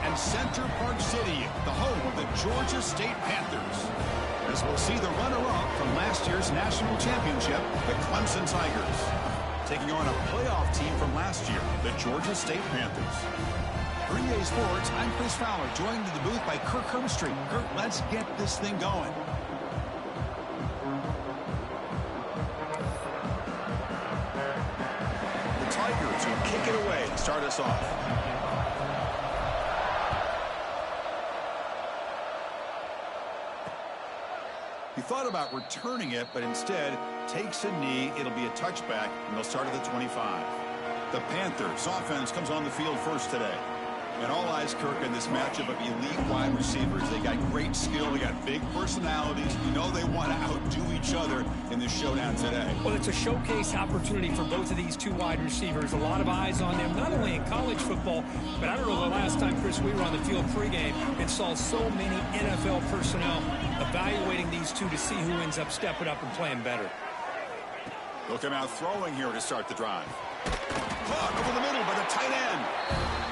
and Center Park City, the home of the Georgia State Panthers, as we'll see the runner-up from last year's national championship, the Clemson Tigers, taking on a playoff team from last year, the Georgia State Panthers. For EA Sports, I'm Chris Fowler, joined in the booth by Kirk Herbstreit. Kirk, let's get this thing going. The Tigers will kick it away to start us off. He thought about returning it, but instead takes a knee. It'll be a touchback, and they'll start at the 25. The Panthers offense comes on the field first today. And all eyes, Kirk, in this matchup of elite wide receivers. They got great skill. They got big personalities. You know they want to outdo each other in this showdown today. Well, it's a showcase opportunity for both of these two wide receivers. A lot of eyes on them, not only in college football, but I don't know the last time, Chris, we were on the field pregame and saw so many NFL personnel evaluating these two to see who ends up stepping up and playing better. They'll come out throwing here to start the drive. Caught over the middle by the tight end.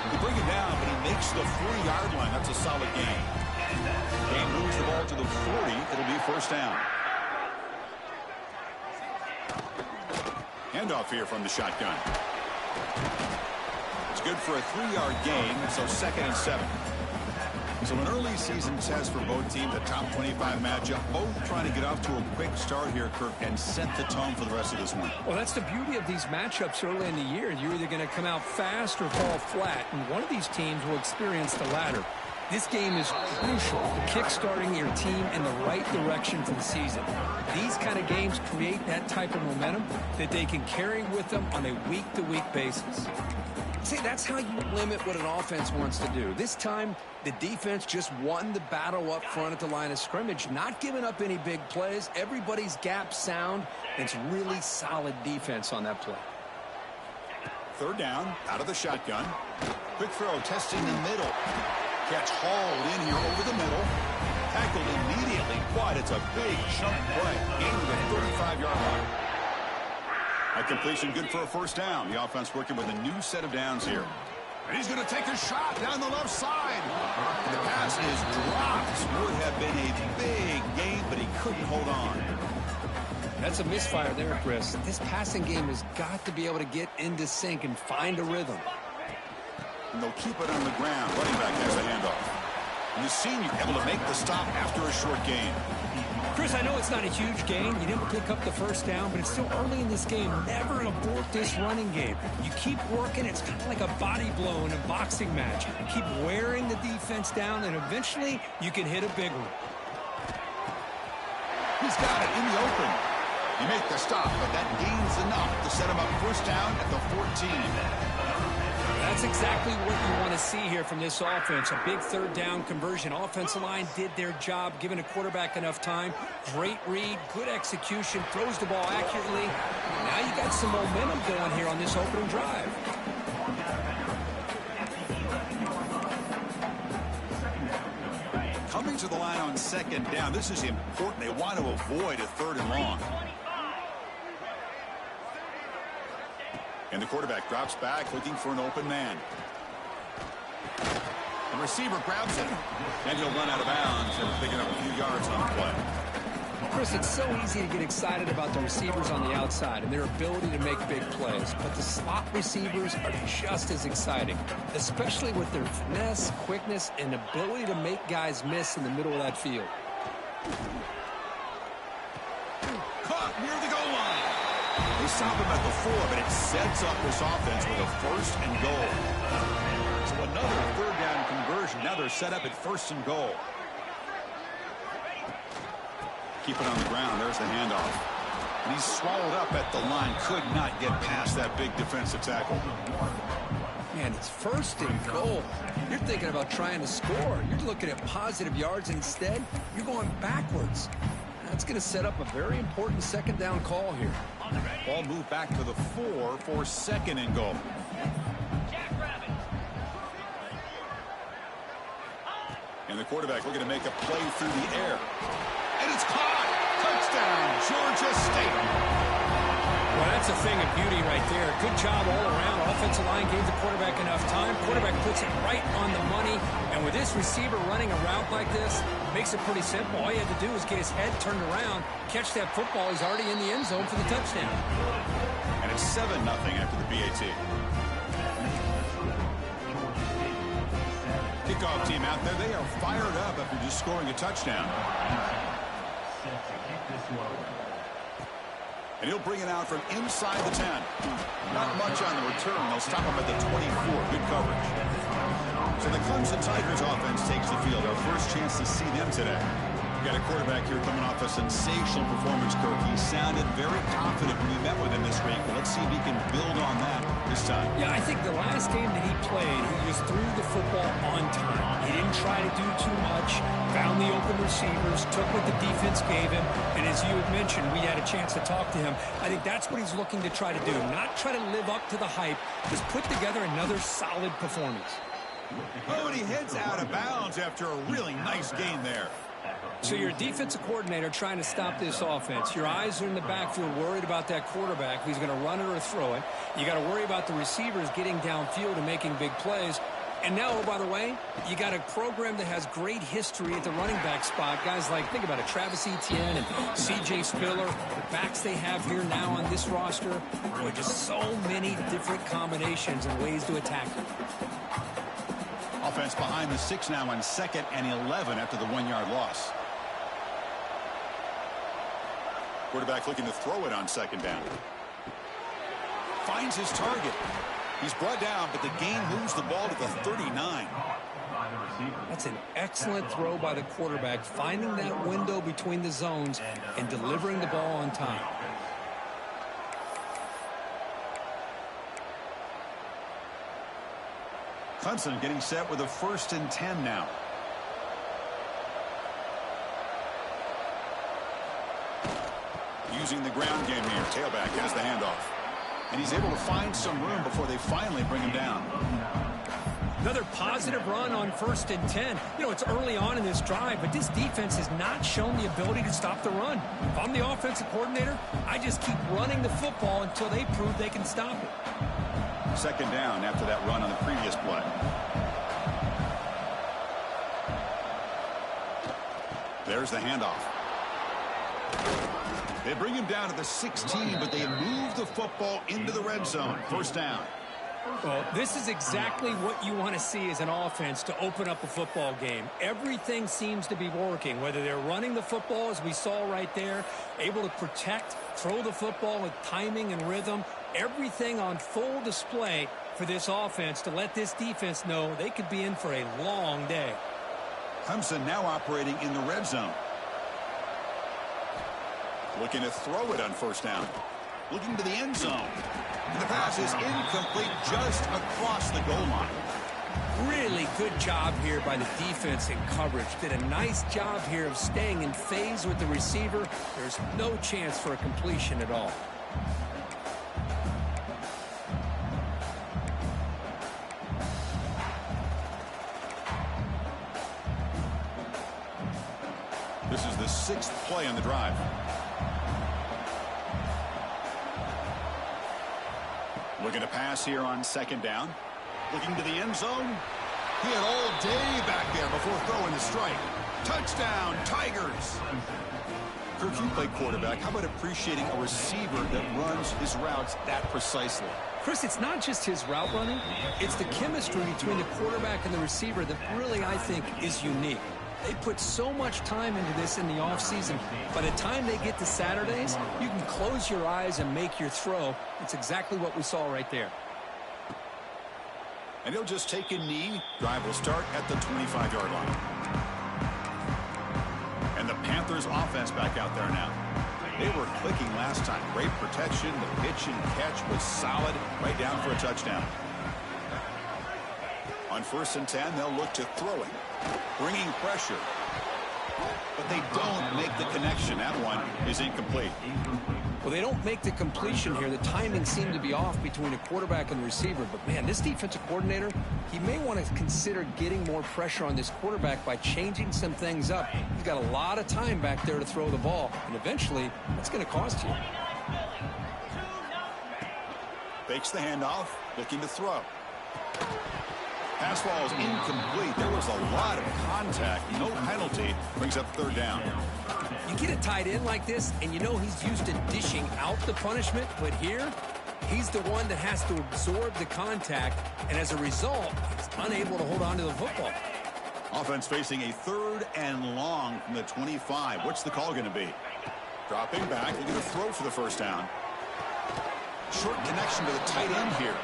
They bring it down, but he makes the 40-yard line. That's a solid gain. Game moves the ball to the 40. It'll be first down. Handoff here from the shotgun. It's good for a 3-yard gain, so 2nd and 7. So an early season test for both teams, a top 25 matchup. Both trying to get off to a quick start here, Kirk, and set the tone for the rest of this one. Well, that's the beauty of these matchups early in the year. You're either going to come out fast or fall flat, and one of these teams will experience the latter. This game is crucial for kick-starting your team in the right direction for the season. These kind of games create that type of momentum that they can carry with them on a week-to-week basis. See, that's how you limit what an offense wants to do. This time, the defense just won the battle up front at the line of scrimmage, not giving up any big plays. Everybody's gap sound. It's really solid defense on that play. 3rd down, out of the shotgun. Quick throw, testing the middle. Catch hauled in here over the middle. Tackled immediately. But it's a big chunk play. Gain to the 35-yard line. A completion good for a first down. The offense working with a new set of downs here. And he's going to take a shot down the left side. And the pass is dropped. Would have been a big gain, but he couldn't hold on. That's a misfire there, Chris. This passing game has got to be able to get into sync and find a rhythm. And they'll keep it on the ground. Running back has a handoff. And the senior able to make the stop after a short gain. Chris, I know it's not a huge gain. You didn't pick up the first down, but it's still early in this game. Never abort this running game. You keep working. It's kind of like a body blow in a boxing match. You keep wearing the defense down, and eventually you can hit a big one. He's got it in the open. You make the stop, but that gains enough to set him up first down at the 14. That's exactly what you want to see here from this offense. A big 3rd down conversion. Offensive line did their job, giving a quarterback enough time. Great read, good execution, throws the ball accurately. Now you got some momentum going here on this opening drive. Coming to the line on 2nd down. This is important. They want to avoid a 3rd and long. And the quarterback drops back, looking for an open man. The receiver grabs it, and he'll run out of bounds and picking up a few yards on the play. Chris, it's so easy to get excited about the receivers on the outside and their ability to make big plays, but the slot receivers are just as exciting, especially with their finesse, quickness, and ability to make guys miss in the middle of that field. Caught near the goal line. They stop him at the 4, but it sets up this offense with a 1st and goal. So another 3rd down conversion. Now they're set up at 1st and goal. Keep it on the ground. There's the handoff. And he's swallowed up at the line. Could not get past that big defensive tackle. Man, it's 1st and goal. You're thinking about trying to score. You're looking at positive yards. Instead, you're going backwards. That's going to set up a very important 2nd down call here. Ball moved back to the 4 for 2nd and goal. And the quarterback looking to make a play through the air. And it's caught! Touchdown, Georgia State! Well, that's a thing of beauty right there. Good job all around. Offensive line gave the quarterback enough time. Quarterback puts it right on the money. And with this receiver running a route like this, makes it pretty simple. All you had to do was get his head turned around, catch that football. He's already in the end zone for the touchdown. And it's 7-0 after the BAT. Kickoff team out there. They are fired up after just scoring a touchdown. And he'll bring it out from inside the 10. Not much on the return. They'll stop him at the 24. Good coverage. So the Clemson Tigers offense takes the field. Our first chance to see them today. We've got a quarterback here coming off a sensational performance, Kirk. He sounded very confident when we met with him this week. Well, let's see if he can build on that this time. Yeah, I think the last game that he played, he just threw the football on time. He didn't try to do too much, found the open receivers, took what the defense gave him, and as you had mentioned, we had a chance to talk to him. I think that's what he's looking to try to do, not try to live up to the hype, just put together another solid performance. Oh, and he heads out of bounds after a really nice game there. So you're a defensive coordinator trying to stop this offense. Your eyes are in the backfield worried about that quarterback who's going to run it or throw it. You got to worry about the receivers getting downfield and making big plays. And now, oh, by the way, you got a program that has great history at the running back spot. Guys like, think about it, Travis Etienne and C.J. Spiller, the backs they have here now on this roster. Boy, just so many different combinations and ways to attack them. Offense behind the 6 now on 2nd and 11 after the 1-yard loss. Quarterback looking to throw it on 2nd down. Finds his target. He's brought down, but the gain moves the ball to the 39. That's an excellent throw by the quarterback, finding that window between the zones and delivering the ball on time. Clemson getting set with a 1st and 10 now. Using the ground game here. Tailback has the handoff. And he's able to find some room before they finally bring him down. Another positive run on 1st and 10. You know, it's early on in this drive, but this defense has not shown the ability to stop the run. If I'm the offensive coordinator, I just keep running the football until they prove they can stop it. 2nd down after that run on the previous play. There's the handoff. They bring him down to the 16, but they move the football into the red zone. 1st down. Well, this is exactly what you want to see as an offense to open up a football game. Everything seems to be working, whether they're running the football, as we saw right there, able to protect, throw the football with timing and rhythm. Everything on full display for this offense to let this defense know they could be in for a long day. Clemson now operating in the red zone. Looking to throw it on 1st down. Looking to the end zone. And the pass is incomplete just across the goal line. Really good job here by the defense in coverage. Did a nice job here of staying in phase with the receiver. There's no chance for a completion at all. This is the 6th play on the drive. Looking to pass here on 2nd down. Looking to the end zone. He had all day back there before throwing the strike. Touchdown, Tigers. Kirk, you play quarterback. How about appreciating a receiver that runs his routes that precisely? Chris, it's not just his route running. It's the chemistry between the quarterback and the receiver that really, I think, is unique. They put so much time into this in the offseason. By the time they get to Saturdays, you can close your eyes and make your throw. It's exactly what we saw right there. And he'll just take a knee. Drive will start at the 25-yard line. And the Panthers offense back out there now. They were clicking last time. Great protection. The pitch and catch was solid. Right down for a touchdown. On 1st and 10, they'll look to throw it. Bringing pressure. But they don't make the connection. That one is incomplete. Well, they don't make the completion here. The timing seemed to be off between a quarterback and the receiver. But, man, this defensive coordinator, he may want to consider getting more pressure on this quarterback by changing some things up. He's got a lot of time back there to throw the ball. And eventually, that's going to cost you. Fakes the handoff, looking to throw. Pass ball is incomplete. There was a lot of contact. No penalty. Brings up third down. You get a tight end like this, and you know he's used to dishing out the punishment, but here, he's the one that has to absorb the contact, and as a result, he's unable to hold on to the football. Offense facing a 3rd and long from the 25. What's the call going to be? Dropping back, looking to throw for the first down. Short connection to the tight end here.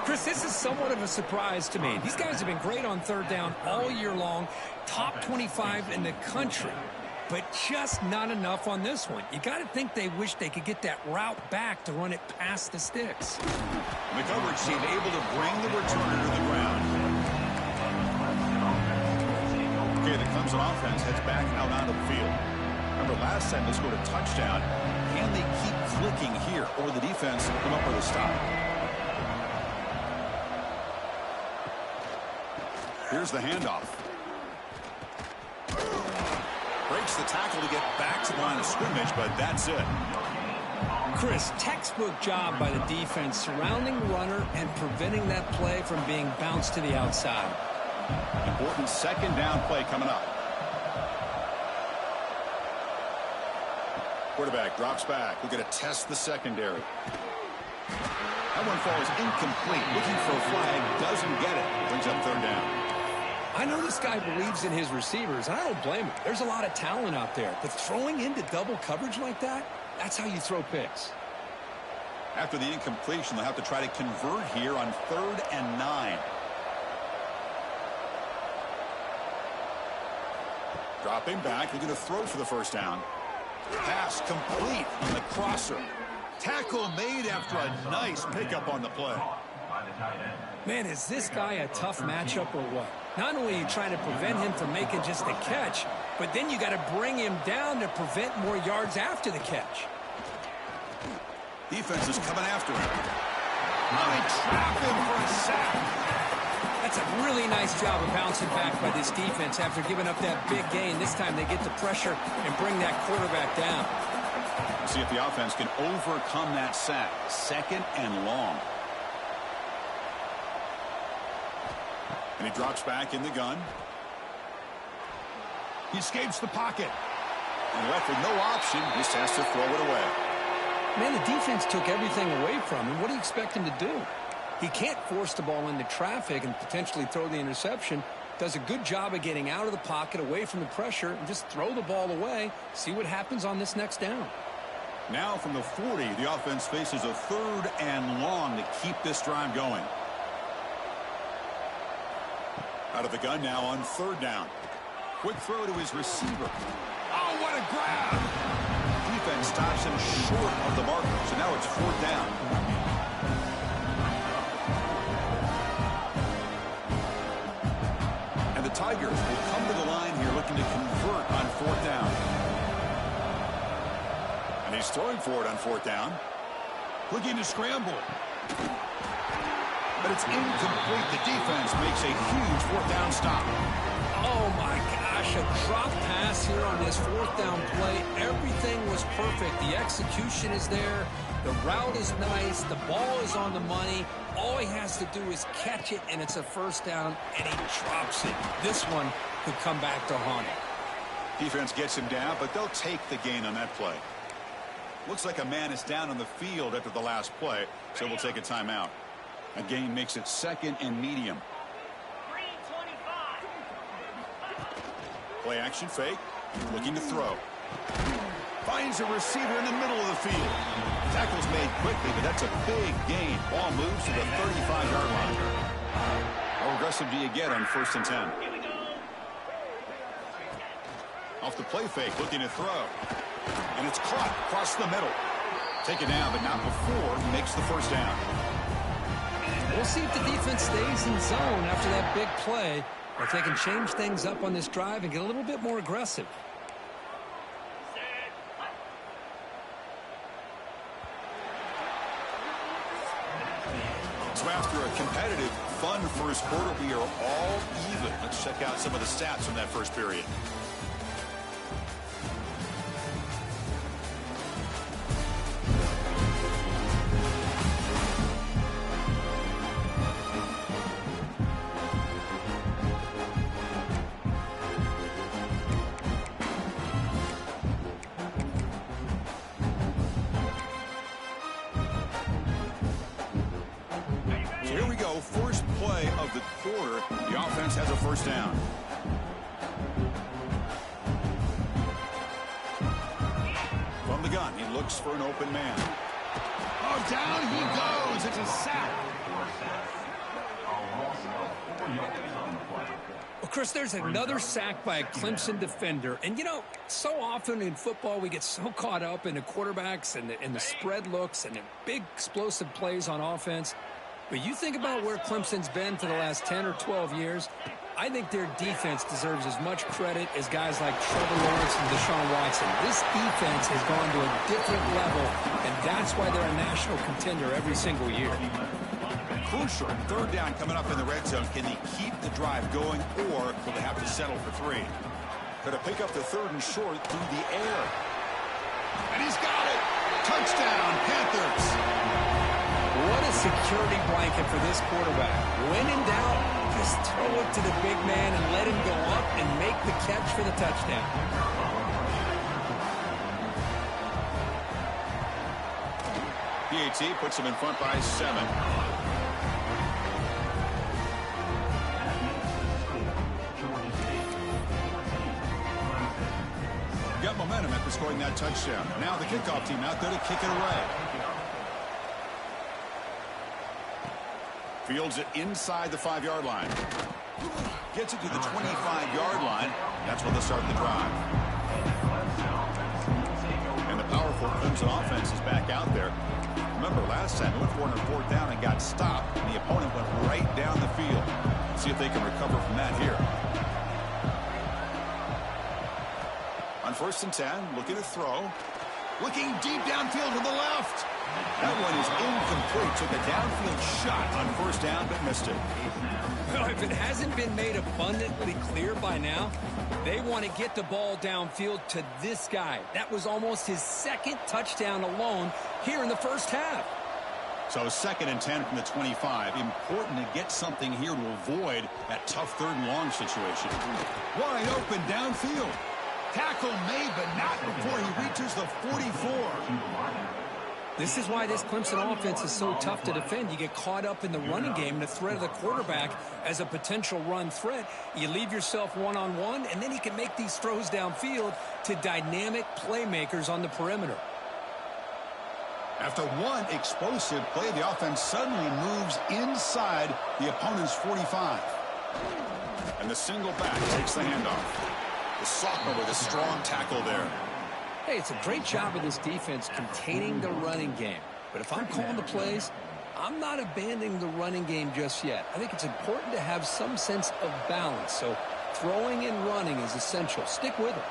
Chris, this is somewhat of a surprise to me. These guys have been great on third down all year long, top 25 in the country, but just not enough on this one. You got to think they wish they could get that route back to run it past the sticks. The coverage team able to bring the returner to the ground. Okay, the Clemson offense heads back out onto the field. Remember, last time they scored a touchdown. Can they keep clicking here, or the defense come up with a stop? Here's the handoff. Breaks the tackle to get back to the line of scrimmage, but that's it. Chris, textbook job by the defense surrounding the runner and preventing that play from being bounced to the outside. Important second down play coming up. Quarterback drops back. We're going to test the secondary. That one falls incomplete. Looking for a flag. Doesn't get it. Brings up third down. I know this guy believes in his receivers, and I don't blame him. There's a lot of talent out there, but throwing into double coverage like that, that's how you throw picks. After the incompletion, they'll have to try to convert here on 3rd and 9. Dropping back, looking to throw for the first down. Pass complete on the crosser. Tackle made after a nice pickup on the play. Man, is this guy a tough matchup or what? Not only are you trying to prevent him from making just the catch, but then you got to bring him down to prevent more yards after the catch. Defense is coming after him. Now they trap him for a sack. That's a really nice job of bouncing back by this defense after giving up that big gain. This time they get the pressure and bring that quarterback down. We'll see if the offense can overcome that sack. 2nd and long. And he drops back in the gun. He escapes the pocket. And left with no option, just has to throw it away. Man, the defense took everything away from him. What do you expect him to do? He can't force the ball into traffic and potentially throw the interception. Does a good job of getting out of the pocket, away from the pressure, and just throw the ball away. See what happens on this next down. Now from the 40, the offense faces a 3rd and long to keep this drive going. Out of the gun now on 3rd down. Quick throw to his receiver. Oh, what a grab! Defense stops him short of the marker, so now it's 4th down. And the Tigers will come to the line here looking to convert on 4th down. And he's throwing for it on 4th down. Looking to scramble. But it's incomplete. The defense makes a huge 4th down stop. Oh, my gosh, a drop pass here on this 4th down play. Everything was perfect. The execution is there. The route is nice. The ball is on the money. All he has to do is catch it, and it's a 1st down, and he drops it. This one could come back to haunt him. Defense gets him down, but they'll take the gain on that play. Looks like a man is down on the field after the last play, so we'll take a timeout. A gain makes it 2nd and medium. Play action fake. Looking to throw. Finds a receiver in the middle of the field. Tackle's made quickly, but that's a big gain. Ball moves to the 35-yard line. How aggressive do you get on 1st and 10? Off the play fake, looking to throw. And it's caught across the middle. Taken down, but not before he makes the 1st down. We'll see if the defense stays in zone after that big play, or if they can change things up on this drive and get a little bit more aggressive. So after a competitive, fun first quarter, we are all even. Let's check out some of the stats from that first period. play of the quarter. The offense has a first down. From the gun, he looks for an open man. Oh, down he goes. It's a sack. Well, Chris, there's another sack by a Clemson defender. And, you know, so often in football we get so caught up in the quarterbacks and the spread looks and the big explosive plays on offense. But you think about where Clemson's been for the last 10 or 12 years, I think their defense deserves as much credit as guys like Trevor Lawrence and Deshaun Watson. This defense has gone to a different level, and that's why they're a national contender every single year. Crucial. Third down coming up in the red zone. Can they keep the drive going, or will they have to settle for 3? Going to pick up the third and short through the air. And he's got it. Touchdown, Panthers. What a security blanket for this quarterback. When in doubt, just throw it to the big man and let him go up and make the catch for the touchdown. PAT puts him in front by 7. Got momentum after scoring that touchdown. Now the kickoff team out there to kick it away. Fields it inside the 5-yard line. Gets it to the 25-yard line. That's when they'll start the drive. And the powerful Clemson offense is back out there. Remember, last time they went for it on 4th down and got stopped, and the opponent went right down the field. See if they can recover from that here. On 1st and 10, looking to throw. Looking deep downfield to the left. That one is incomplete. Took a downfield shot on 1st down, but missed it. Well, if it hasn't been made abundantly clear by now, they want to get the ball downfield to this guy. That was almost his 2nd touchdown alone here in the first half. So 2nd and 10 from the 25. Important to get something here to avoid that tough 3rd and long situation. Wide open downfield. Tackle made, but not before he reaches the 44. This is why this Clemson offense is so tough to defend. You get caught up in the running game and the threat of the quarterback as a potential run threat. You leave yourself one-on-one, and then he can make these throws downfield to dynamic playmakers on the perimeter. After one explosive play, the offense suddenly moves inside the opponent's 45. And the single back takes the handoff. The sophomore with a strong tackle there. Hey, it's a great job of this defense containing the running game. But if I'm calling the plays, I'm not abandoning the running game just yet. I think it's important to have some sense of balance. So throwing and running is essential. Stick with it.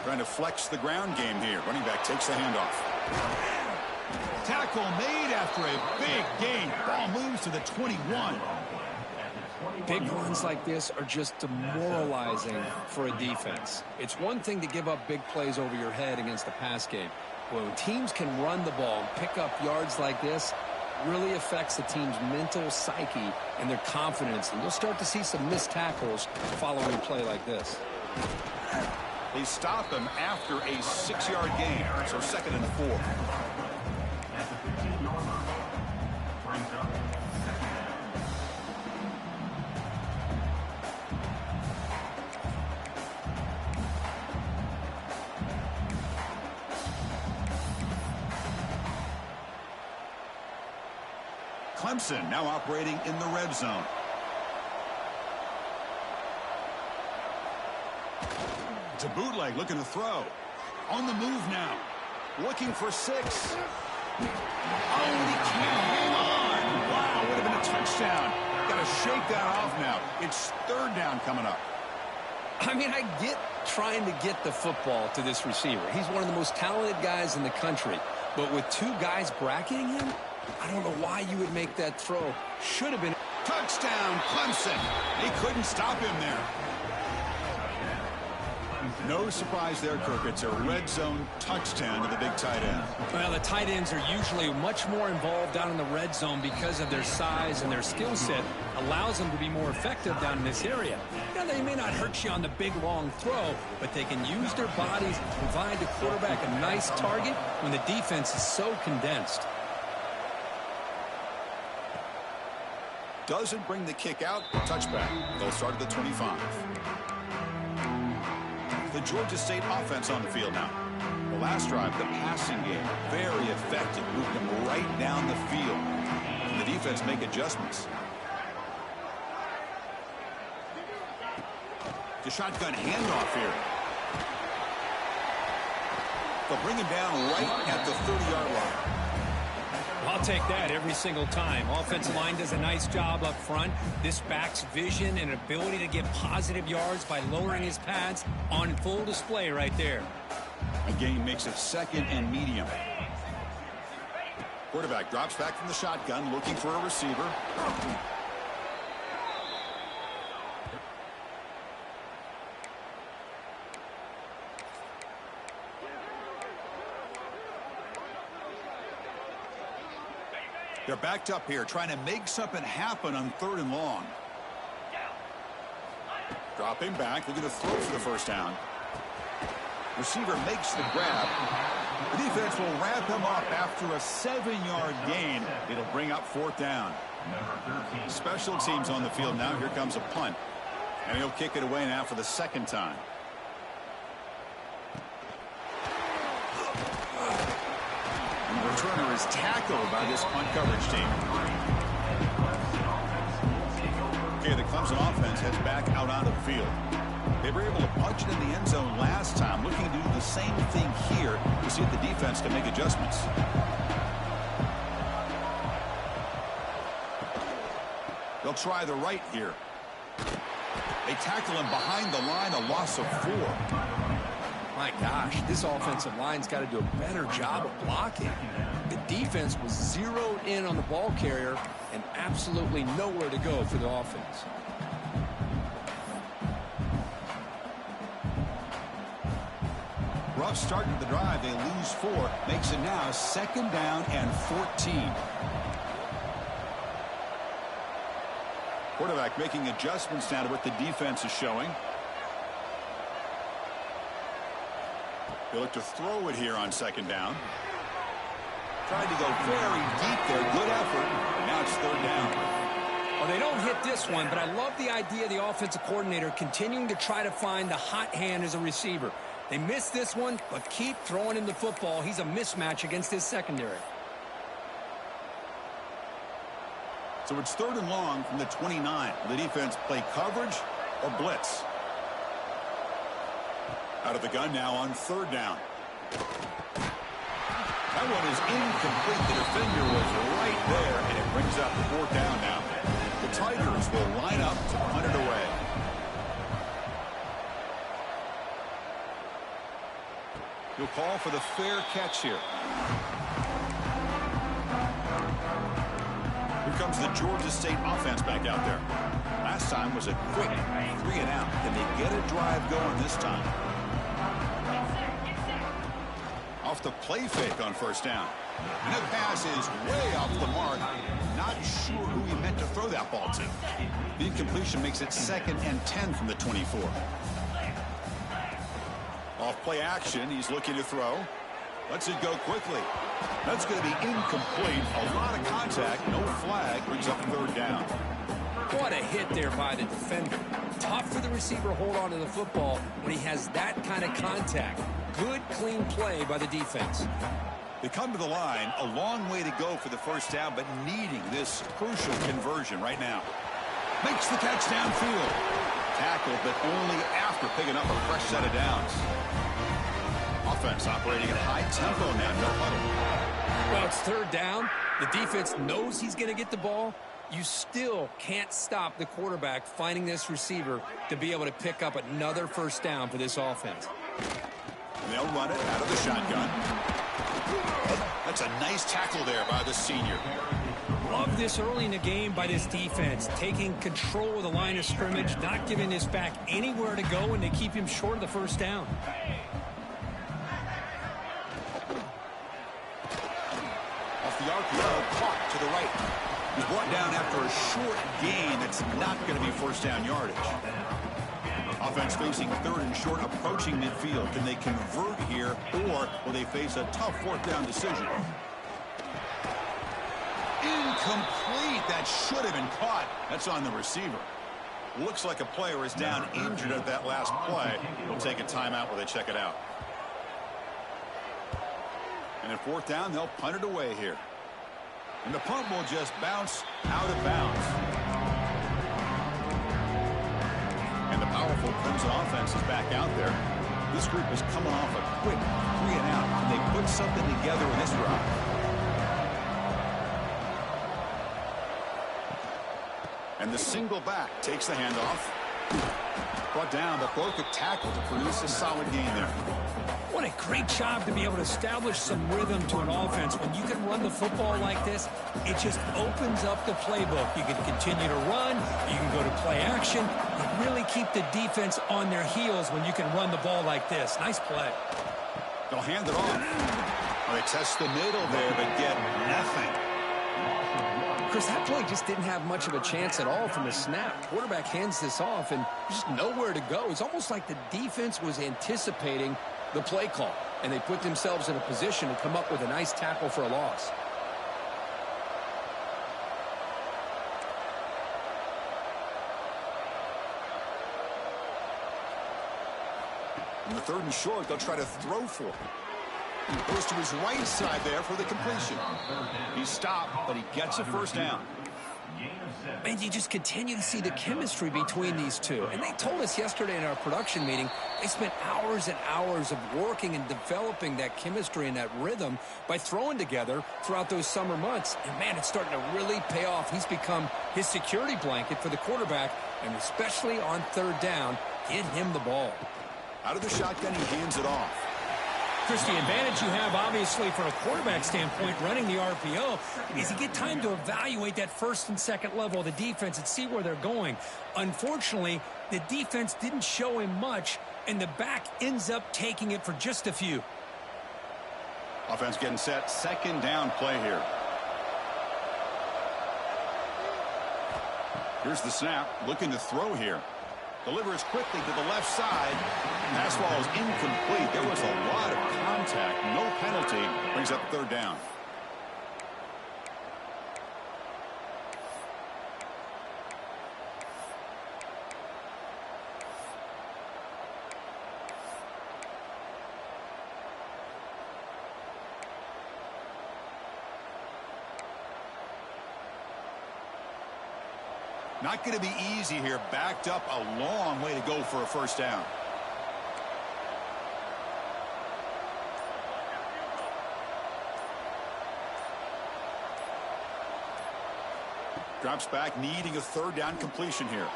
Trying to flex the ground game here. Running back takes the handoff. Tackle made after a big gain. Ball moves to the 21. Big runs like this are just demoralizing for a defense. It's one thing to give up big plays over your head against the pass game. But when teams can run the ball and pick up yards like this, it really affects the team's mental psyche and their confidence. And you'll start to see some missed tackles following a play like this. They stop him after a 6-yard gain, so 2nd and 4. Clemson now operating in the red zone. It's a bootleg looking to throw. On the move now. Looking for 6. Oh, and he can't hang on. Wow, would have been a touchdown. Got to shake that off now. It's 3rd down coming up. I mean, I get trying to get the football to this receiver. He's one of the most talented guys in the country. But with 2 guys bracketing him, I don't know why you would make that throw. Should have been. Touchdown, Clemson. They couldn't stop him there. No surprise there, Kirk. It's a red zone touchdown to the big tight end. Well, the tight ends are usually much more involved down in the red zone because of their size and their skill set. Allows them to be more effective down in this area. Now, they may not hurt you on the big, long throw, but they can use their bodies to provide the quarterback a nice target when the defense is so condensed. Doesn't bring the kick out. Touchback. They'll start at the 25. The Georgia State offense on the field now. The last drive, the passing game, very effective. Moved them right down the field. And the defense make adjustments. The shotgun handoff here. They'll bring him down right at the 30-yard line. I'll take that every single time. Offensive line does a nice job up front. This back's vision and ability to get positive yards by lowering his pads on full display right there. A gain makes it second and medium. Quarterback drops back from the shotgun, looking for a receiver. They're backed up here, trying to make something happen on 3rd and long. Dropping back, looking to throw for the first down. Receiver makes the grab. The defense will wrap him up after a 7-yard gain. It'll bring up 4th down. Special teams on the field now. Here comes a punt. And he'll kick it away now for the 2nd time. And the returner is tackled by this punt coverage team. Okay, the Clemson offense heads back out onto the field. They were able to punch it in the end zone last time, looking to do the same thing here to see if the defense can make adjustments. They'll try the right here. They tackle him behind the line, a loss of 4. My gosh, this offensive line's got to do a better job of blocking. The defense was zeroed in on the ball carrier and absolutely nowhere to go for the offense. Rough start to the drive. They lose 4. Makes it now 2nd down and 14. Quarterback making adjustments now to what the defense is showing. They look to throw it here on 2nd down. Tried to go very deep there. Good effort. Now it's 3rd down. Well, they don't hit this one, but I love the idea of the offensive coordinator continuing to try to find the hot hand as a receiver. They missed this one, but keep throwing him the football. He's a mismatch against his secondary. So it's 3rd and long from the 29. Will the defense play coverage or blitz? Out of the gun now on 3rd down. That one is incomplete. The defender was right there, and it brings up 4th down now. The Tigers will line up to punt it away. He'll call for the fair catch here. Here comes the Georgia State offense back out there. Last time was a quick 3 and out. Can they get a drive going this time? Off the play fake on 1st down. And that pass is way off the mark. Not sure who he meant to throw that ball to. The incompletion makes it 2nd and 10 from the 24. Off play action, he's looking to throw. Lets it go quickly. That's going to be incomplete. A lot of contact, no flag, brings up 3rd down. What a hit there by the defender. Tough for the receiver to hold on to the football when he has that kind of contact. Good, clean play by the defense. They come to the line, a long way to go for the 1st down, but needing this crucial conversion right now. Makes the catch downfield. Tackled, but only after picking up a fresh set of downs. Offense operating at high tempo now, no huddle. Well, it's 3rd down. The defense knows he's going to get the ball. You still can't stop the quarterback finding this receiver to be able to pick up another 1st down for this offense. And they'll run it out of the shotgun. That's a nice tackle there by the senior. Love this early in the game by this defense, taking control of the line of scrimmage, not giving this back anywhere to go, and they keep him short of the 1st down. Off the RPO, caught to the right. He's brought down after a short gain. That's not going to be 1st down yardage. Offense facing 3rd and short, approaching midfield. Can they convert here, or will they face a tough 4th down decision? Incomplete. fake. That should have been caught. That's on the receiver. Looks like a player is down injured at that last play. We'll take a timeout while they check it out. And at fourth down, they'll punt it away here. And the punt will just bounce out of bounds. And the powerful Clemson offense is back out there. This group is coming off a quick 3-and-out, and they put something together in this drive. And the single back takes the handoff. Brought down, but broke a tackle to produce a solid gain there. What a great job to be able to establish some rhythm to an offense. When you can run the football like this, it just opens up the playbook. You can continue to run. You can go to play action. You really keep the defense on their heels when you can run the ball like this. Nice play. They'll hand it off. Well, they test the middle there, but get nothing. Chris, that play just didn't have much of a chance at all from the snap. Quarterback hands this off, and just nowhere to go. It's almost like the defense was anticipating the play call, and they put themselves in a position to come up with a nice tackle for a loss. On the 3rd and short, they'll try to throw for it. Goes to his right side there for the completion. He's stopped, but he gets a first down. And you just continue to see the chemistry between these two. And they told us yesterday in our production meeting, they spent hours and hours of working and developing that chemistry and that rhythm by throwing together throughout those summer months. And, man, it's starting to really pay off. He's become his security blanket for the quarterback, and especially on 3rd down, get him the ball. Out of the shotgun, he hands it off. Chris, the advantage you have, obviously, from a quarterback standpoint, running the RPO, is you get time to evaluate that 1st and 2nd level of the defense and see where they're going. Unfortunately, the defense didn't show him much, and the back ends up taking it for just a few. Offense getting set. 2nd down play here. Here's the snap. Looking to throw here. Delivers quickly to the left side. Pass ball is incomplete. There was a lot of contact. No penalty. Brings up 3rd down. Not going to be easy here. Backed up a long way to go for a first down. Drops back, needing a 3rd down completion here.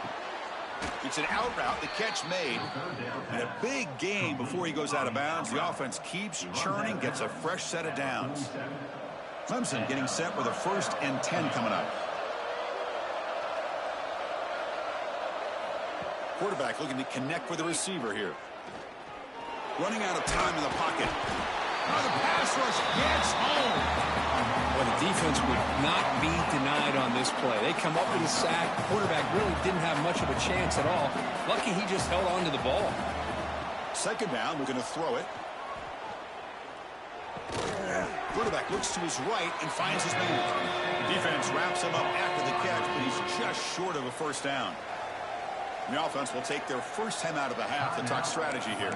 It's an out route, the catch made, and a big gain before he goes out of bounds. The offense keeps churning, gets a fresh set of downs. Clemson getting set with a 1st and 10 coming up. Quarterback looking to connect with the receiver here. Running out of time in the pocket. Now the pass rush gets home. Well, the defense would not be denied on this play. They come up with a sack. Quarterback really didn't have much of a chance at all. Lucky he just held on to the ball. 2nd down, we're going to throw it. Quarterback looks to his right and finds his man. The defense wraps him up after the catch, but he's just short of a first down. The offense will take their first time out of the half to talk strategy here.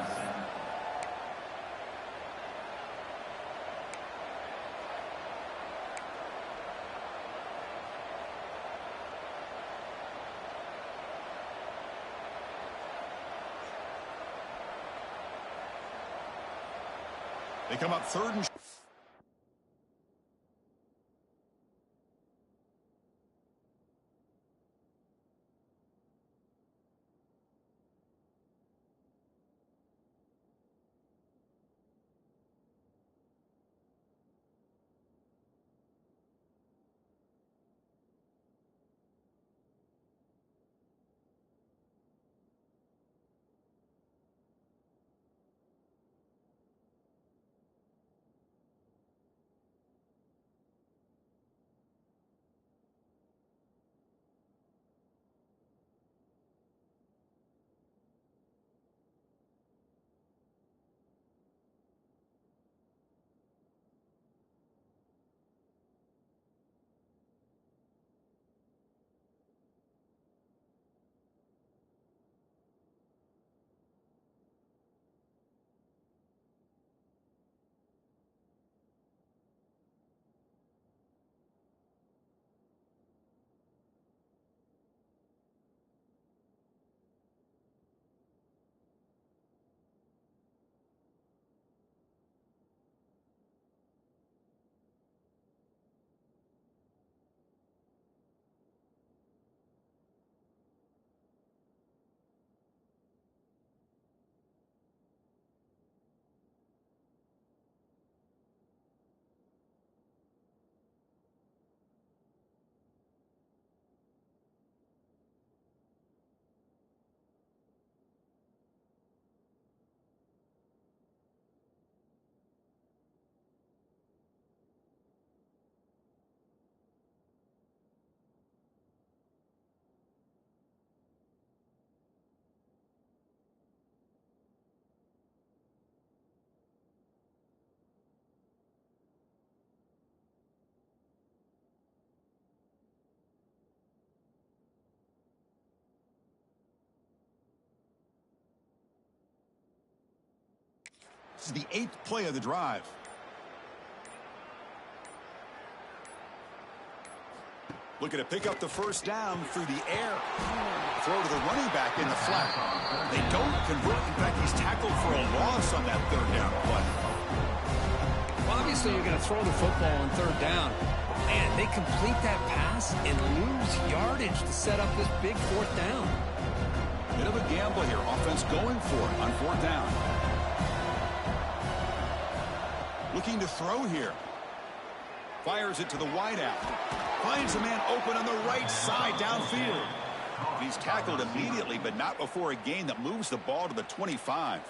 They come up 3rd and is the 8th play of the drive. Looking to pick up the first down through the air. Throw to the running back in the flat. They don't convert. In fact, he's tackled for a loss on that 3rd down play. Well, obviously, you're going to throw the football on 3rd down. Man, they complete that pass and lose yardage to set up this big 4th down. Bit of a gamble here. Offense going for it on 4th down. Looking to throw here. Fires it to the wideout. Finds a man open on the right side downfield. He's tackled immediately, but not before a gain that moves the ball to the 25.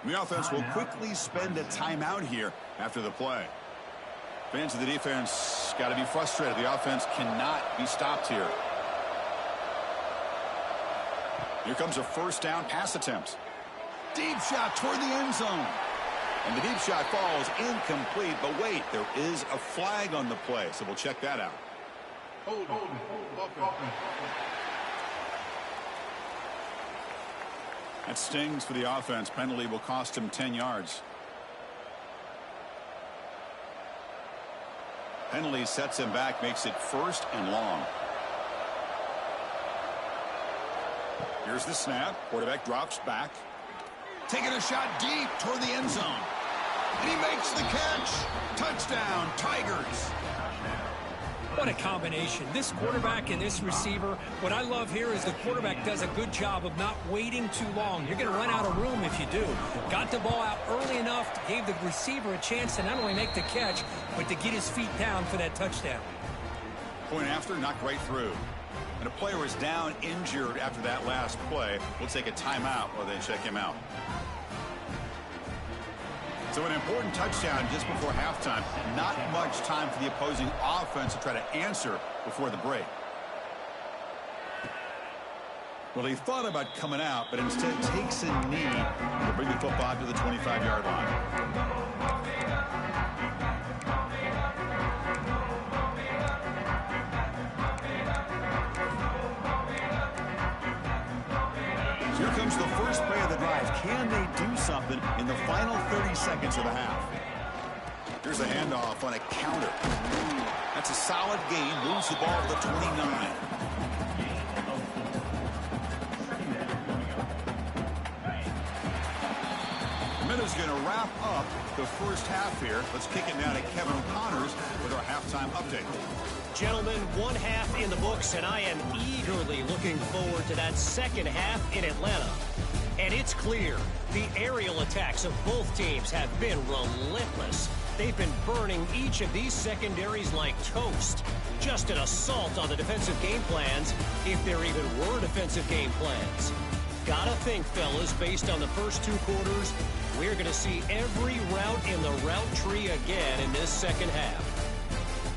The offense will quickly spend a timeout here after the play. Fans of the defense got to be frustrated. The offense cannot be stopped here. Here comes a 1st down pass attempt. Deep shot toward the end zone. And the deep shot falls incomplete. But wait, there is a flag on the play, so we'll check that out. That stings for the offense. Penalty will cost him 10 yards. Penalty sets him back, makes it 1st and long. Here's the snap. Quarterback drops back. Taking a shot deep toward the end zone. And he makes the catch. Touchdown, Tigers. What a combination. This quarterback and this receiver. What I love here is the quarterback does a good job of not waiting too long. You're going to run out of room if you do. Got the ball out early enough, gave the receiver a chance to not only make the catch, but to get his feet down for that touchdown. Point after, knocked right through. And a player is down injured after that last play. We'll take a timeout while they check him out. So an important touchdown just before halftime. Not much time for the opposing offense to try to answer before the break. Well, he thought about coming out, but instead takes a knee to bring the football to the 25-yard line. Here comes the first play of the drive. Can they do something in the final 30 seconds of the half? Here's a handoff on a counter. That's a solid gain. Moves the ball to the 29. Minute's going to wrap up the first half here. Let's kick it now to Kevin Connors with our halftime update. Gentlemen, 1 half in the books, and I am eagerly looking forward to that second half in Atlanta. And it's clear, the aerial attacks of both teams have been relentless. They've been burning each of these secondaries like toast. Just an assault on the defensive game plans, if there even were defensive game plans. Gotta think, fellas, based on the first 2 quarters, we're going to see every route in the route tree again in this second half.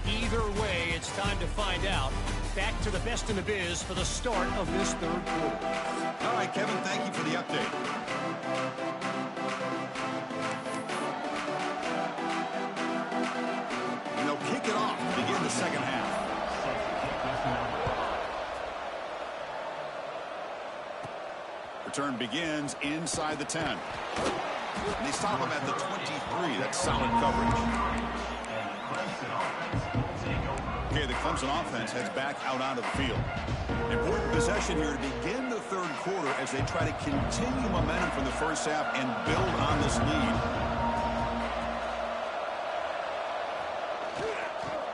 Either way, it's time to find out. Back to the best in the biz for the start of this 3rd quarter. All right, Kevin, thank you for the update. And they'll kick it off to begin the second half. Return begins inside the 10. And they stop him at the 23. That's solid coverage. Okay, the Clemson offense heads back out onto the field. Important possession here to begin the 3rd quarter as they try to continue momentum from the first half and build on this lead.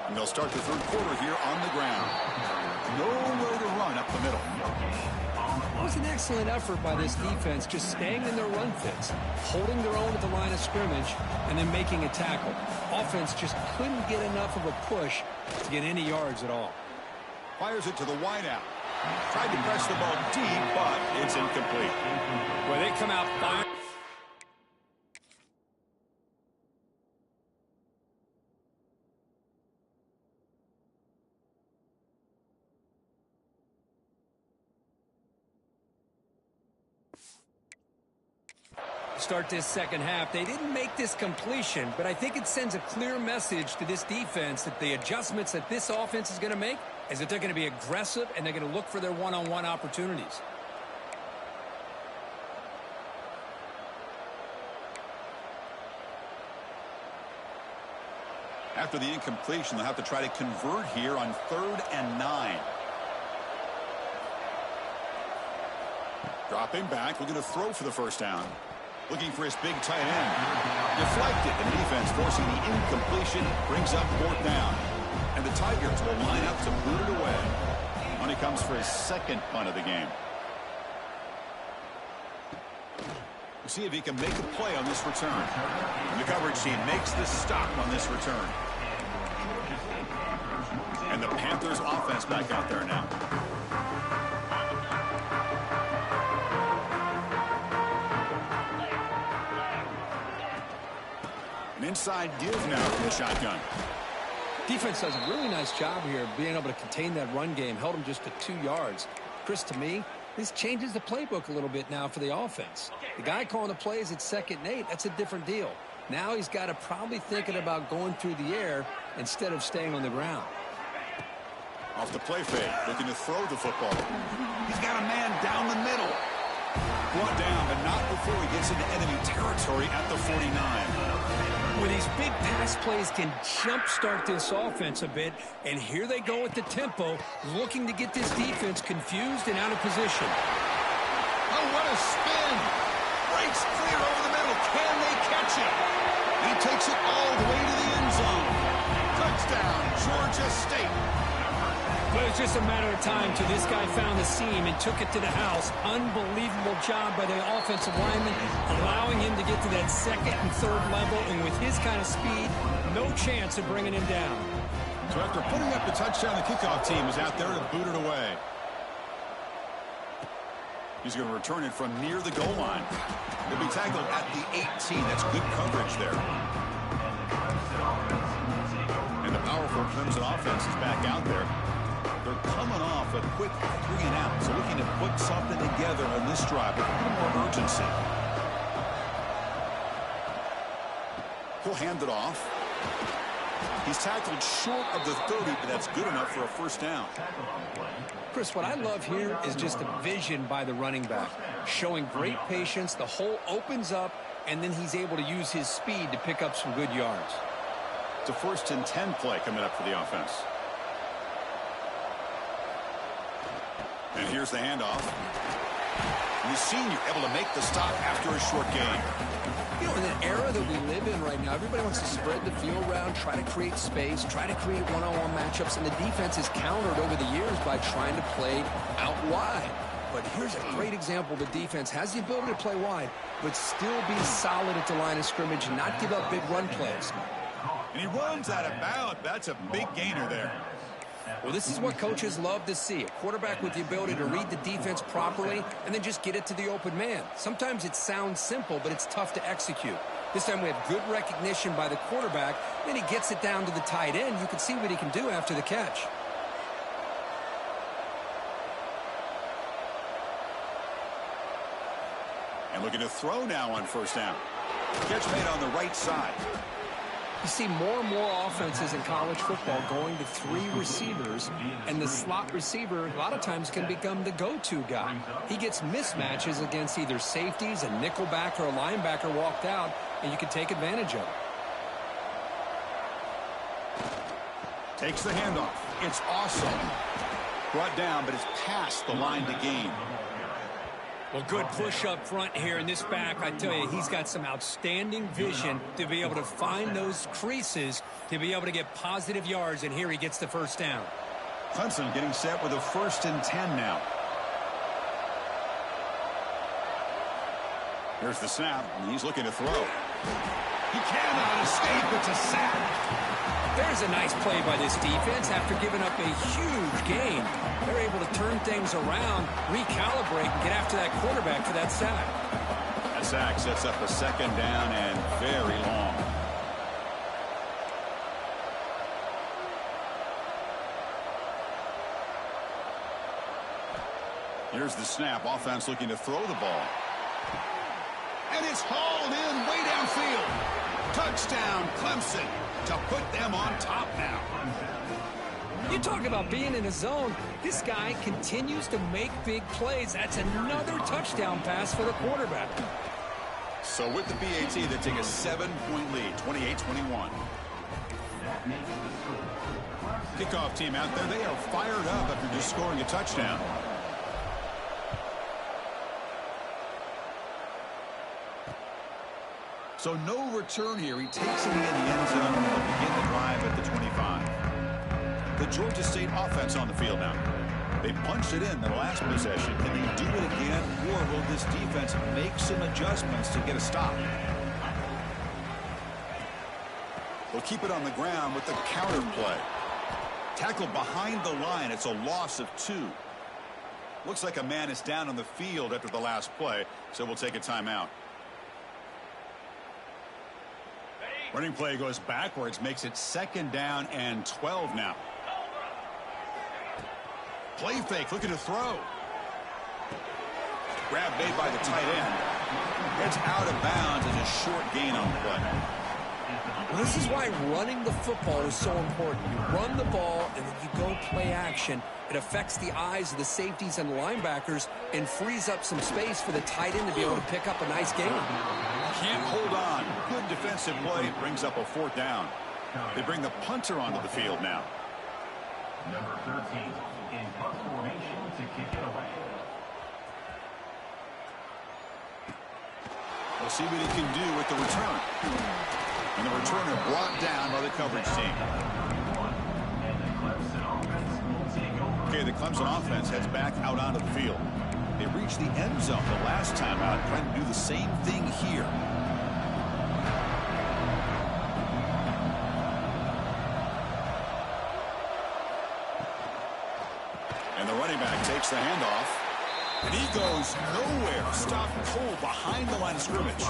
And they'll start the 3rd quarter here on the ground. Nowhere to run up the middle. It was an excellent effort by this defense, just staying in their run fits, holding their own at the line of scrimmage, and then making a tackle. Offense just couldn't get enough of a push to get any yards at all. Fires it to the wideout. Tried to press the ball deep, but it's incomplete. Well, they come out fine. Start this second half. They didn't make this completion, but I think it sends a clear message to this defense that the adjustments that this offense is going to make is that they're going to be aggressive and they're going to look for their one-on-one opportunities. After the incompletion, they'll have to try to convert here on 3rd and 9. Dropping back, looking to throw for the first down. Looking for his big tight end. Deflected, and the defense forcing the incompletion brings up 4th down. And the Tigers will line up to boot it away. On he comes for his second punt of the game. We'll see if he can make a play on this return. And the coverage team makes the stop on this return. And the Panthers offense back out there now. An inside give now from the shotgun. Defense does a really nice job here of being able to contain that run game. Held him just to 2 yards. Chris, to me, this changes the playbook a little bit now for the offense. The guy calling the plays at 2nd and 8, that's a different deal. Now he's got to probably thinking about going through the air instead of staying on the ground. Off the play fake, looking to throw the football. He's got a man down the middle. Brought down, but not before he gets into enemy territory at the 49. Well, these big pass plays can jumpstart this offense a bit, and here they go at the tempo, looking to get this defense confused and out of position. Oh, what a spin! Breaks clear over the middle. Can they catch it? He takes it all the way to the end zone. Touchdown, Georgia State. But it's just a matter of time till this guy found the seam and took it to the house. Unbelievable job by the offensive lineman, allowing him to get to that 2nd and 3rd level, and with his kind of speed, no chance of bringing him down. So after putting up the touchdown, the kickoff team is out there to boot it away. He's going to return it from near the goal line. He'll be tackled at the 18. That's good coverage there. And the powerful Clemson offense is back out there. They're coming off a quick 3 and out, so looking to put something together on this drive with a little more urgency. He'll hand it off. He's tackled short of the 30, but that's good enough for a first down. Chris, what I love here is just the vision by the running back, showing great patience. The hole opens up, and then he's able to use his speed to pick up some good yards. It's a 1st and 10 play coming up for the offense. And here's the handoff. And the senior able to make the stop after a short gain. You know, in the era that we live in right now, everybody wants to spread the field around, try to create space, try to create one-on-one matchups, and the defense is countered over the years by trying to play out wide. But here's a great example. The defense has the ability to play wide, but still be solid at the line of scrimmage and not give up big run plays. And he runs out of bounds. That's a big gainer there. Well, this is what coaches love to see. A quarterback with the ability to read the defense properly and then just get it to the open man. Sometimes it sounds simple, but it's tough to execute. This time we have good recognition by the quarterback. Then he gets it down to the tight end. You can see what he can do after the catch. And looking to throw now on first down. Catch made on the right side. You see more and more offenses in college football going to 3 receivers, and the slot receiver a lot of times can become the go-to guy. He gets mismatches against either safeties, a nickelback, or a linebacker walked out, and you can take advantage of it. Takes the handoff. It's awesome. Brought down, but it's past the line to gain. Well, good push up front here in this back. I tell you, he's got some outstanding vision to be able to find those creases, to be able to get positive yards, and here he gets the first down. Clemson getting set with a 1st and 10 now. Here's the snap, and he's looking to throw. He cannot escape. It's a sack. There's a nice play by this defense after giving up a huge gain. They're able to turn things around, recalibrate, and get after that quarterback for that sack. That sack sets up a 2nd down and very long. Here's the snap. Offense looking to throw the ball. And it's hauled in way downfield. Touchdown, Clemson, to put them on top now. You talk about being in a zone. This guy continues to make big plays. That's another touchdown pass for the quarterback. So with the BAT, they take a 7-point lead, 28-21. Kickoff team out there. They are fired up after just scoring a touchdown. So no return here. He takes it in the end zone and will begin the drive at the 25. The Georgia State offense on the field now. They punched it in the last possession. Can they do it again, or will this defense make some adjustments to get a stop? They'll keep it on the ground with the counter play. Tackled behind the line. It's a loss of 2. Looks like a man is down on the field after the last play, so we'll take a timeout. Running play goes backwards, makes it 2nd down and 12 now. Play fake, looking to throw. Grab made by the tight end. Gets out of bounds as a short gain on the play. Well, this is why running the football is so important. You run the ball and then you go play action. It affects the eyes of the safeties and linebackers and frees up some space for the tight end to be able to pick up a nice gain. Can't hold on. Good defensive play. Brings up a 4th down. They bring the punter onto the field now. Number 13 in punt formation to kick it away. We'll see what he can do with the return. And the returner brought down by the coverage team. Okay, the Clemson offense heads back out onto the field. They reached the end zone the last time out, trying to do the same thing here. And the running back takes the handoff. And he goes nowhere. Stopped cold behind the line of scrimmage.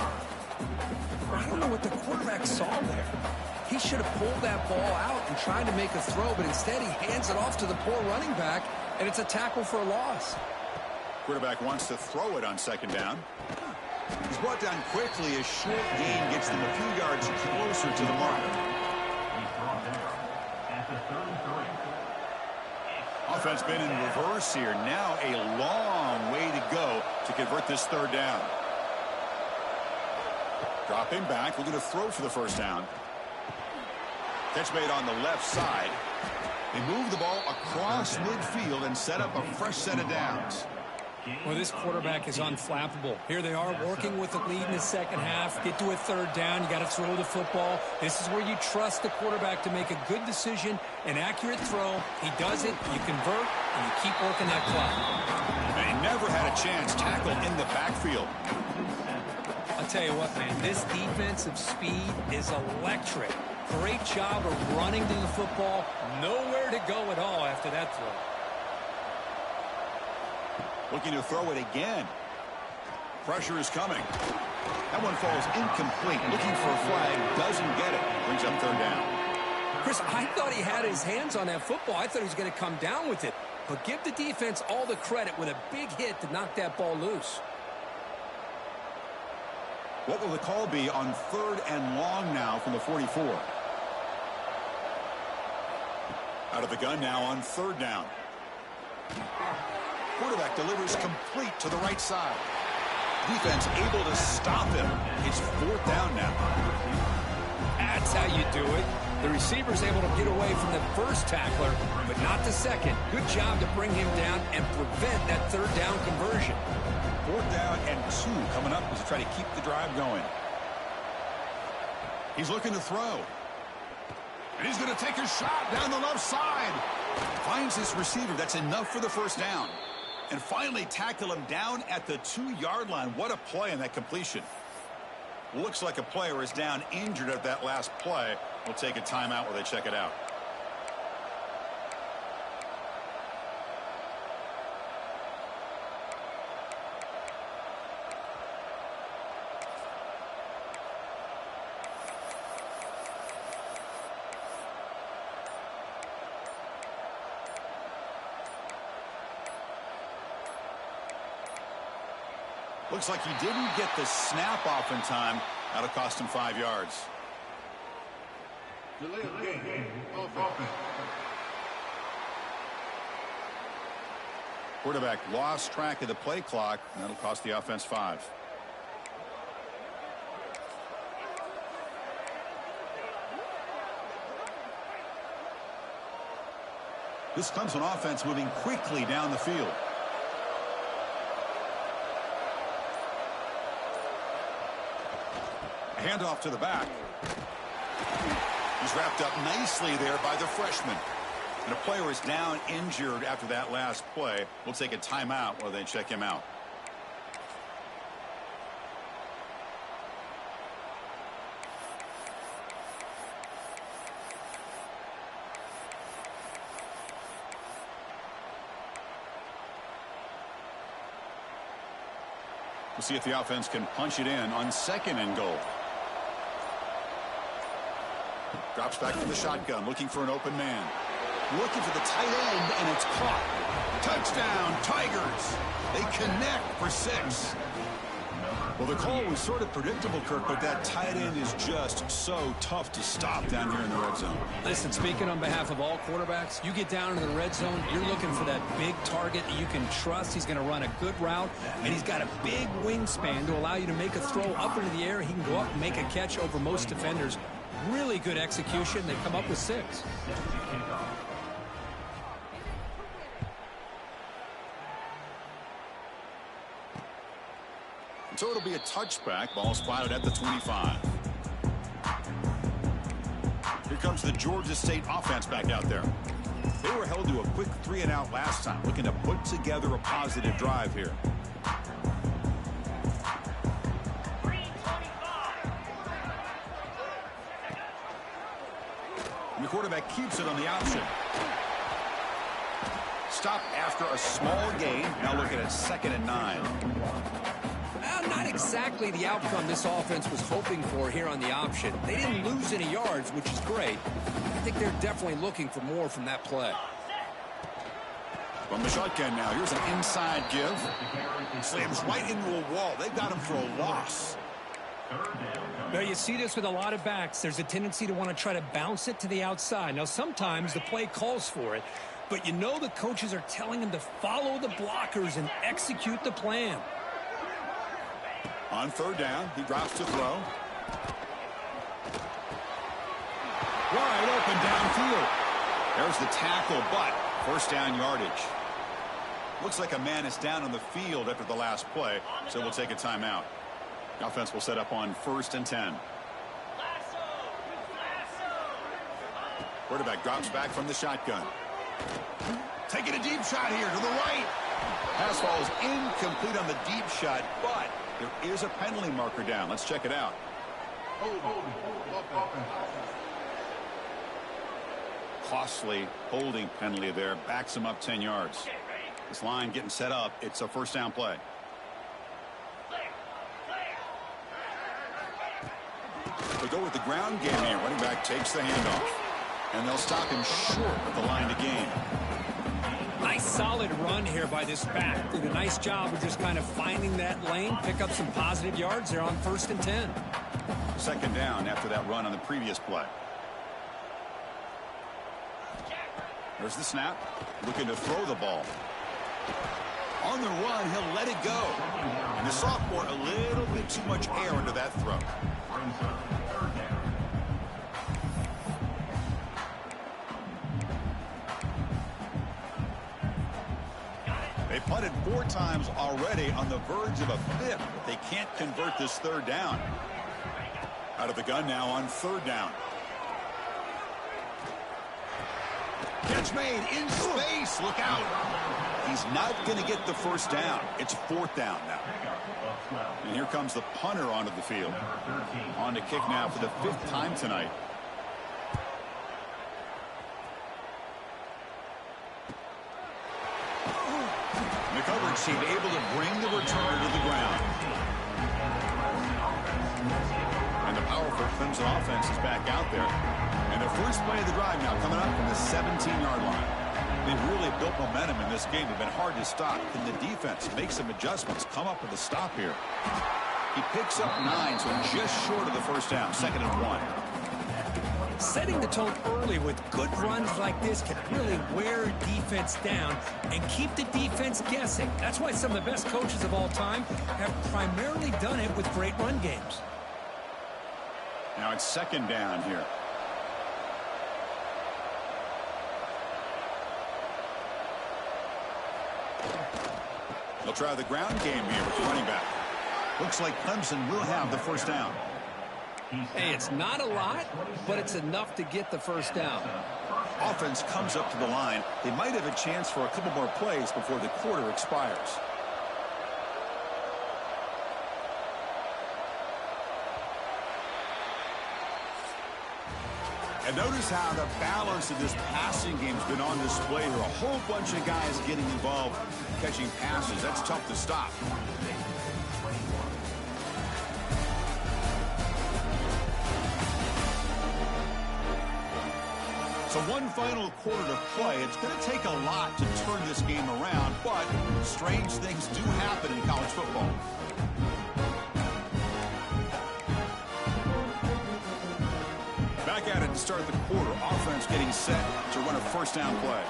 I don't know what the quarterback saw there. He should have pulled that ball out and tried to make a throw, but instead he hands it off to the poor running back, and it's a tackle for a loss. Quarterback wants to throw it on 2nd down. He's brought down quickly. A short gain gets them a few yards closer to the mark. He's brought down at the 33. Offense been in reverse here. Now a long way to go to convert this 3rd down. Dropping back, looking to throw for the 1st down. Catch made on the left side. They move the ball across midfield and set up a fresh set of downs. Well, this quarterback is unflappable. Here they are working with the lead in the 2nd half. Get to a 3rd down. You got to throw the football. This is where you trust the quarterback to make a good decision, an accurate throw. He does it, you convert, and you keep working that clock. They never had a chance. Tackle in the backfield. I'll tell you what, man, this defensive speed is electric. Great job of running to the football. Nowhere to go at all after that throw. Looking to throw it again. Pressure is coming. That one falls incomplete. Looking for a flag. Doesn't get it. Brings up 3rd down. Chris, I thought he had his hands on that football. I thought he was going to come down with it. But give the defense all the credit with a big hit to knock that ball loose. What will the call be on 3rd and long now from the 44? Out of the gun now on 3rd down. Quarterback delivers complete to the right side. Defense able to stop him. It's 4th down now. That's how you do it. The receiver's able to get away from the first tackler, but not the second. Good job to bring him down and prevent that 3rd down conversion. 4th down and 2 coming up as they try to keep the drive going. He's looking to throw. And he's going to take a shot down the left side. Finds his receiver. That's enough for the 1st down. And finally tackle him down at the 2-yard line. What a play in that completion. Looks like a player is down injured at that last play. We'll take a timeout while they check it out. Looks like he didn't get the snap off in time. That'll cost him 5 yards. Delay of game. Offense. Quarterback lost track of the play clock. And that'll cost the offense 5. This Clemson offense moving quickly down the field. A handoff to the back. He's wrapped up nicely there by the freshman. And a player is down injured after that last play. We'll take a timeout while they check him out. We'll see if the offense can punch it in on 2nd and goal. Drops back from the shotgun, looking for an open man. Looking for the tight end, and it's caught. Touchdown, Tigers. They connect for 6. Well, the call was sort of predictable, Kirk, but that tight end is just so tough to stop down here in the red zone. Listen, speaking on behalf of all quarterbacks, you get down into the red zone, you're looking for that big target that you can trust. He's going to run a good route, and he's got a big wingspan to allow you to make a throw up into the air. He can go up and make a catch over most defenders. Really good execution. They come up with 6. So it'll be a touchback. Ball spotted at the 25. Here comes the Georgia State offense back out there. They were held to a quick 3-and-out last time, looking to put together a positive drive here. And the quarterback keeps it on the option. Stop after a small gain. Now looking at 2nd and 9. Not exactly the outcome this offense was hoping for here on the option. They didn't lose any yards, which is great. I think they're definitely looking for more from that play. From the shotgun now, here's an inside give. Slams right into a wall. They've got him for a loss. Now, you see this with a lot of backs. There's a tendency to want to try to bounce it to the outside. Now, sometimes the play calls for it, but you know the coaches are telling him to follow the blockers and execute the plan. On 3rd down, he drops to throw. Wide open downfield. There's the tackle, but 1st down yardage. Looks like a man is down on the field after the last play, so we'll take a timeout. The offense will set up on 1st and 10. Quarterback drops back from the shotgun. Taking a deep shot here to the right. Pass falls incomplete on the deep shot, but there is a penalty marker down. Let's check it out. Costly holding penalty there. Backs him up 10 yards. This line getting set up. It's a 1st down play. They go with the ground game here. Running back takes the handoff. And they'll stop him short of the line to gain. Nice solid run here by this back. Did a nice job of just kind of finding that lane, pick up some positive yards there on 1st and 10. 2nd down after that run on the previous play. There's the snap. Looking to throw the ball. On the run, he'll let it go. And the sophomore, a little bit too much air into that throw. They punted 4 times already, on the verge of a 5th. But they can't convert this 3rd down. Out of the gun now on 3rd down. Catch made in space. Look out. He's not going to get the 1st down. It's 4th down now. And here comes the punter onto the field. On to kick now for the 5th time tonight. The coverage team able to bring the returner to the ground. And the powerful Clemson offense is back out there. And the first play of the drive now coming up from the 17-yard line. They've really built momentum in this game. They've been hard to stop. Can the defense make some adjustments, come up with a stop here? He picks up 9, so just short of the 1st down. 2nd and 1. Setting the tone early with good runs like this can really wear a defense down and keep the defense guessing. That's why some of the best coaches of all time have primarily done it with great run games. Now it's 2nd down here. They'll try the ground game here with the running back. Looks like Clemson will have the first down. Hey, it's not a lot, but it's enough to get the first down. Offense comes up to the line. They might have a chance for a couple more plays before the quarter expires. And notice how the balance of this passing game has been on display here. A whole bunch of guys getting involved catching passes. That's tough to stop. So one final quarter to play. It's going to take a lot to turn this game around, but strange things do happen in college football. Back at it to start the quarter. Offense getting set to run a first down play.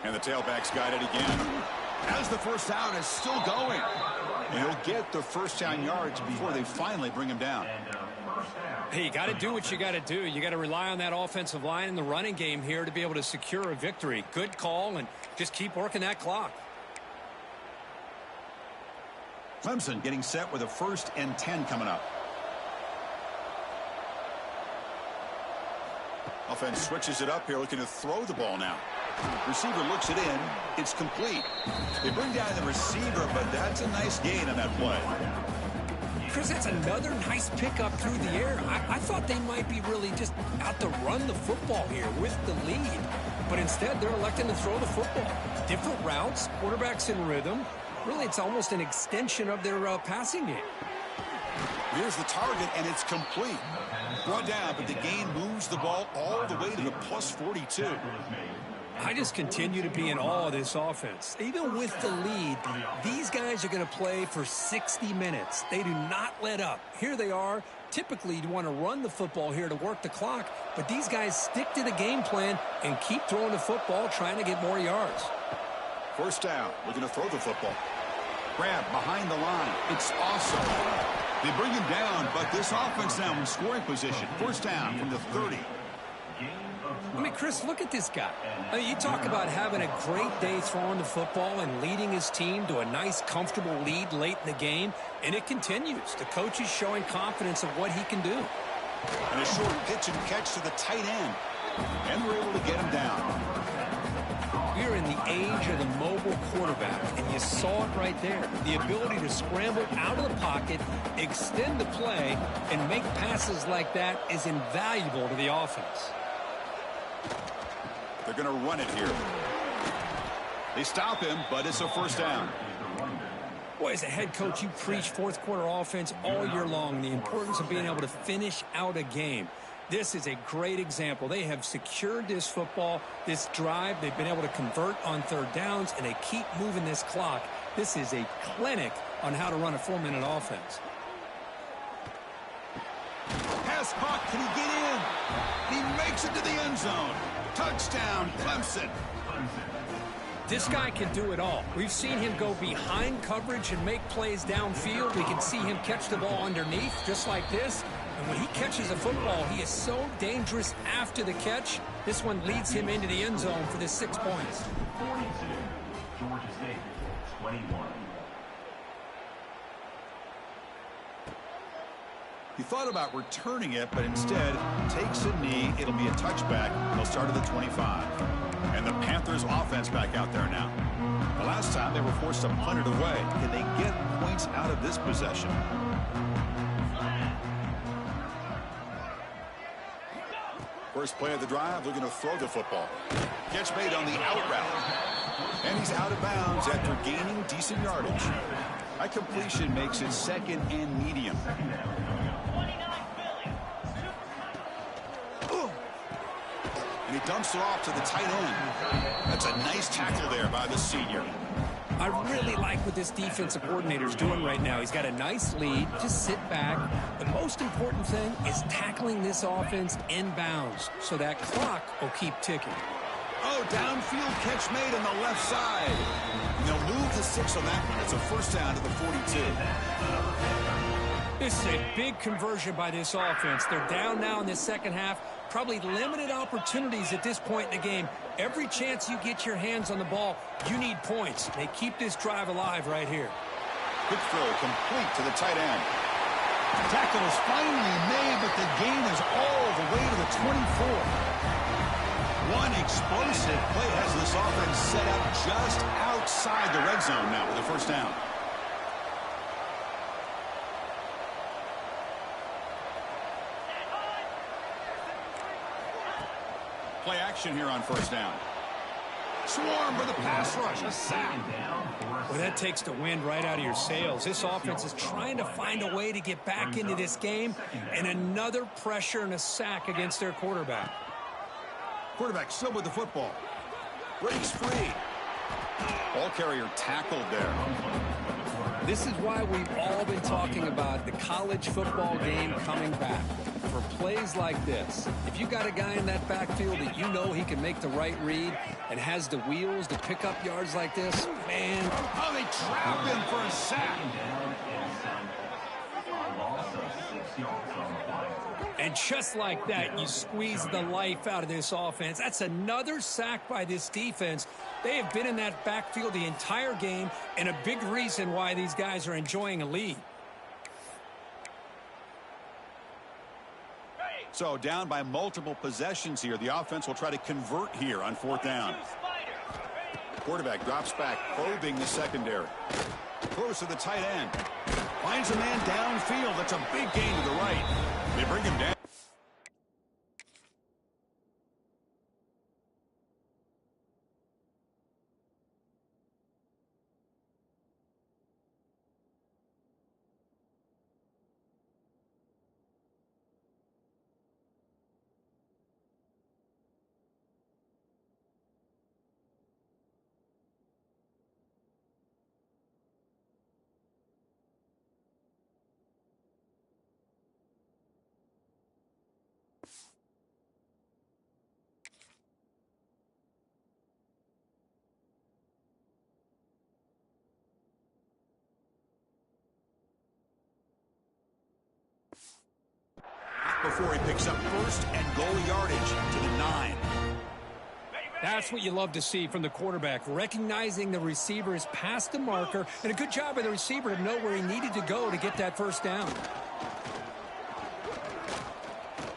And the tailback's got it again. As the first down is still going. And he'll get the first down yards before they finally bring him down. Hey, you got to do what you got to do. You got to rely on that offensive line in the running game here to be able to secure a victory. Good call, and just keep working that clock. Clemson getting set with a 1st and 10 coming up. Offense switches it up here, looking to throw the ball now. Receiver looks it in. It's complete. They bring down the receiver, but that's a nice gain on that play. Chris, that's another nice pickup through the air. I thought they might be really just out to run the football here with the lead. But instead, they're electing to throw the football. Different routes, quarterbacks in rhythm. Really, it's almost an extension of their passing game. Here's the target, and it's complete. Brought down, but the gain moves the ball all the way to the plus 42. I just continue to be in awe of this offense. Even with the lead, these guys are going to play for 60 minutes. They do not let up. Here they are. Typically, you want to run the football here to work the clock, but these guys stick to the game plan and keep throwing the football, trying to get more yards. First down. Looking to throw the football. Grab behind the line. It's awesome. They bring him down, but this offense now in scoring position. First down from the 30. I mean, Chris, look at this guy. I mean, you talk about having a great day throwing the football and leading his team to a nice, comfortable lead late in the game, and it continues. The coach is showing confidence of what he can do. And a short pitch and catch to the tight end. And we're able to get him down. We're in the age of the mobile quarterback, and you saw it right there. The ability to scramble out of the pocket, extend the play, and make passes like that is invaluable to the offense. They're going to run it here. They stop him, but it's a first down. Boy, as a head coach, you preach fourth quarter offense all year long, the importance of being able to finish out a game. This is a great example. They have secured this football, this drive. They've been able to convert on third downs, and they keep moving this clock. This is a clinic on how to run a 4-minute offense. Pass caught. Can he get in? He makes it to the end zone. Touchdown, Clemson. This guy can do it all. We've seen him go behind coverage and make plays downfield. We can see him catch the ball underneath, just like this. And when he catches a football, he is so dangerous after the catch. This one leads him into the end zone for the 6 points. 42, Georgia State, 21. He thought about returning it, but instead takes a knee. It'll be a touchback. They'll start at the 25. And the Panthers offense back out there now. The last time they were forced to punt it away. Can they get points out of this possession? First play of the drive, looking to throw the football. Catch made on the out route. And he's out of bounds after gaining decent yardage. That completion makes it second and medium. And he dumps it off to the tight end. That's a nice tackle there by the senior. I really like what this defensive coordinator is doing right now. He's got a nice lead. Just sit back. The most important thing is tackling this offense inbounds so that clock will keep ticking. Oh, downfield catch made on the left side. And they'll move the 6 on that one. It's a first down to the 42. This is a big conversion by this offense. They're down now in the second half. Probably limited opportunities at this point in the game. Every chance you get your hands on the ball, you need points. They keep this drive alive right here. Quick throw complete to the tight end. Tackle is finally made, but the gain is all the way to the 24. One explosive play has this offense set up just outside the red zone now with a first down. Play action here on first down. Swarm for the pass rush, a sack. Well, that takes the wind right out of your sails. This offense is trying to find a way to get back into this game, and another pressure and a sack against their quarterback. Quarterback still with the football. Breaks free. Ball carrier tackled there. This is why we've all been talking about the college football game coming back. For plays like this, if you got a guy in that backfield that you know he can make the right read and has the wheels to pick up yards like this, man. Oh, they trap him for a sack. And just like that, you squeeze the life out of this offense. That's another sack by this defense. They have been in that backfield the entire game, and a big reason why these guys are enjoying a lead. So down by multiple possessions here. The offense will try to convert here on fourth down. Quarterback drops back, probing the secondary. Close to the tight end. Finds a man downfield. That's a big gain to the right. They bring him down. Before he picks up first and goal yardage to the 9. That's what you love to see from the quarterback, recognizing the receiver is past the marker, and a good job by the receiver to know where he needed to go to get that first down.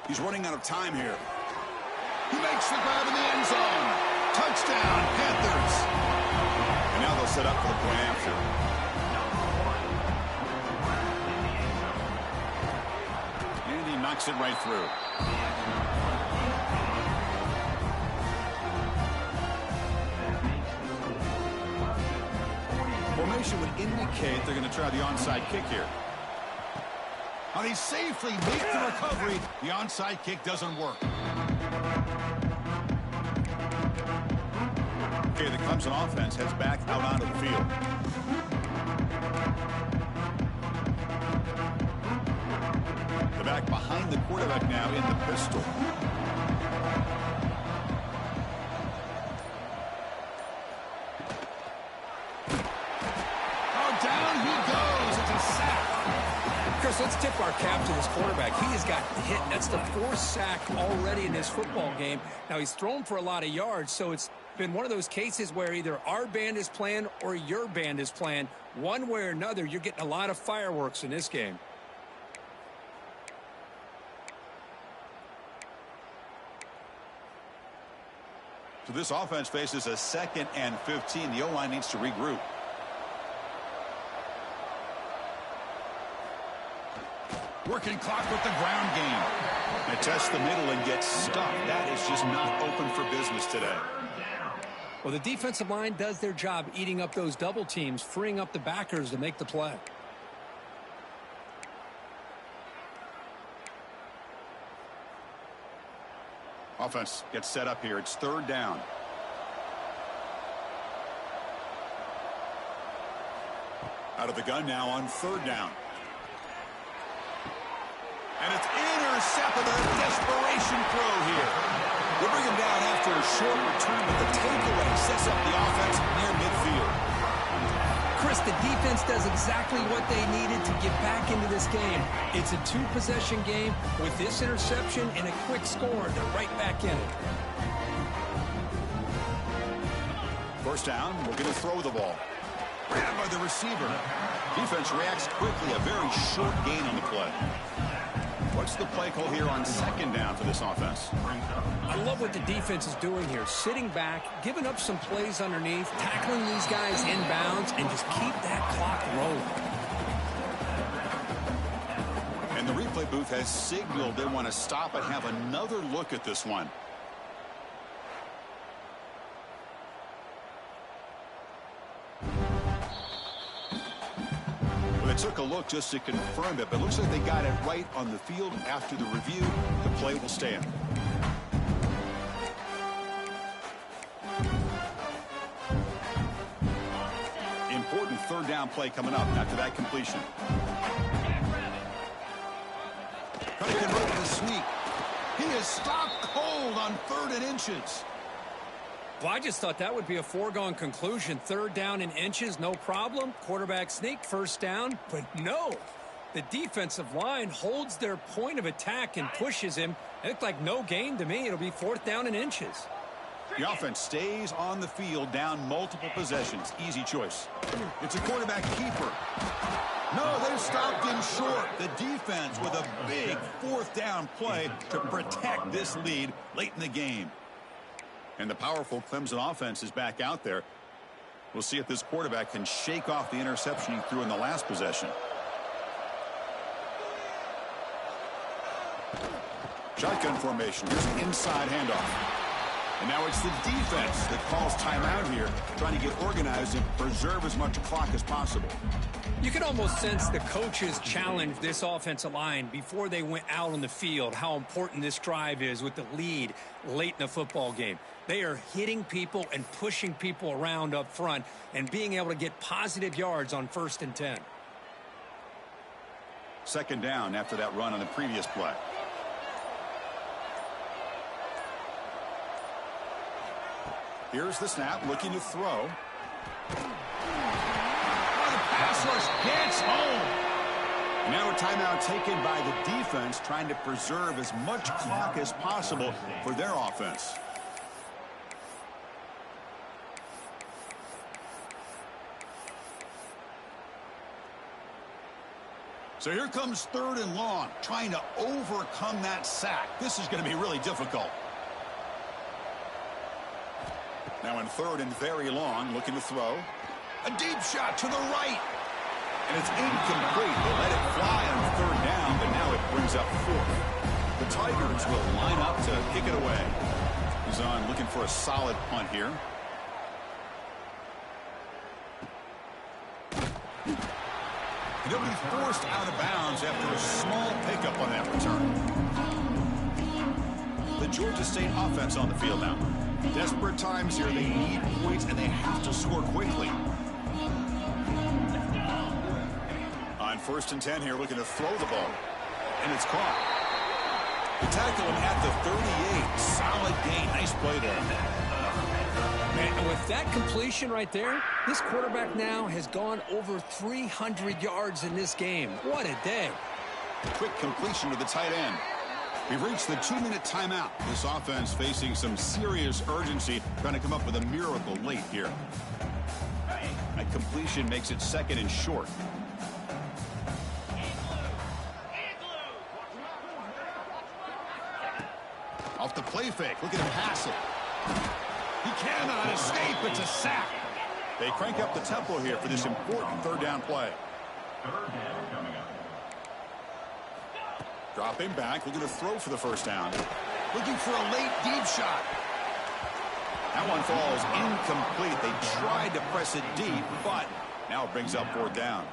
He's running out of time here. He makes the grab in the end zone. Touchdown, Panthers. And now they'll set up for the point after. Knocks it right through. Formation would indicate they're going to try the onside kick here. Now they safely make the recovery. The onside kick doesn't work. Okay, the Clemson offense heads back out onto the field. The back behind the quarterback now in the pistol. Oh, down he goes. It's a sack. Chris, let's tip our cap to this quarterback. He has got hit. That's the fourth sack already in this football game. Now, he's thrown for a lot of yards, so it's been one of those cases where either our band is playing or your band is playing. One way or another, you're getting a lot of fireworks in this game. So this offense faces a 2nd and 15. The O-line needs to regroup. Working clock with the ground game. They test the middle and get stuck. That is just not open for business today. Well, the defensive line does their job eating up those double teams, freeing up the backers to make the play. Offense gets set up here. It's third down. Out of the gun now on third down. And it's intercepted on a desperation throw here. They bring him down after a short return, but the takeaway sets up the offense near midfield. Chris, the defense does exactly what they needed to get back into this game. It's a two-possession game. With this interception and a quick score, they're right back in it. First down, we're going to throw the ball. Grabbed by the receiver. Defense reacts quickly. A very short gain on the play. What's the play call here on second down for this offense? I love what the defense is doing here. Sitting back, giving up some plays underneath, tackling these guys inbounds, and just keep that clock rolling. And the replay booth has signaled they want to stop and have another look at this one. They took a look just to confirm it, but it looks like they got it right on the field after the review. The play will stand. Important third down play coming up after that completion. Trying to convert with a sneak. He is stopped cold on 3rd and inches. Well, I just thought that would be a foregone conclusion. 3rd down in inches, no problem. Quarterback sneak, first down. But no, the defensive line holds their point of attack and pushes him. It looked like no gain to me. It'll be 4th down in inches. The offense stays on the field, down multiple possessions. Easy choice. It's a quarterback keeper. No, they've stopped him short. The defense with a big 4th down play to protect this lead late in the game. And the powerful Clemson offense is back out there. We'll see if this quarterback can shake off the interception he threw in the last possession. Shotgun formation. Here's an inside handoff. And now it's the defense that calls timeout here, trying to get organized and preserve as much clock as possible. You can almost sense the coaches challenged this offensive line before they went out on the field, how important this drive is with the lead late in the football game. They are hitting people and pushing people around up front and being able to get positive yards on 1st and 10. Second down after that run on the previous play. Here's the snap, looking to throw. Pass rush gets home. Now a timeout taken by the defense, trying to preserve as much clock as possible for their offense. So here comes 3rd and long, trying to overcome that sack. This is going to be really difficult. Now in 3rd and very long, looking to throw. A deep shot to the right. And it's incomplete. They let it fly on 3rd down, but now it brings up 4th. The Tigers will line up to kick it away. He's on looking for a solid punt here. And he'll be forced out of bounds after a small pickup on that return. The Georgia State offense on the field now. Desperate times here. They need points, and they have to score quickly. On 1st and 10 here, looking to throw the ball. And it's caught. They tackle him at the 38. Solid gain. Nice play there. And with that completion right there, this quarterback now has gone over 300 yards in this game. What a day. Quick completion to the tight end. We've reached the 2-minute timeout. This offense facing some serious urgency, trying to come up with a miracle late here. That completion makes it 2nd and short. Off the play fake. Look at him pass it. He cannot escape. It's a sack. They crank up the tempo here for this important 3rd down play. 3rd down coming up. Dropping back, looking to throw for the 1st down. Looking for a late deep shot. That one falls incomplete. They tried to press it deep, but now it brings up 4th down.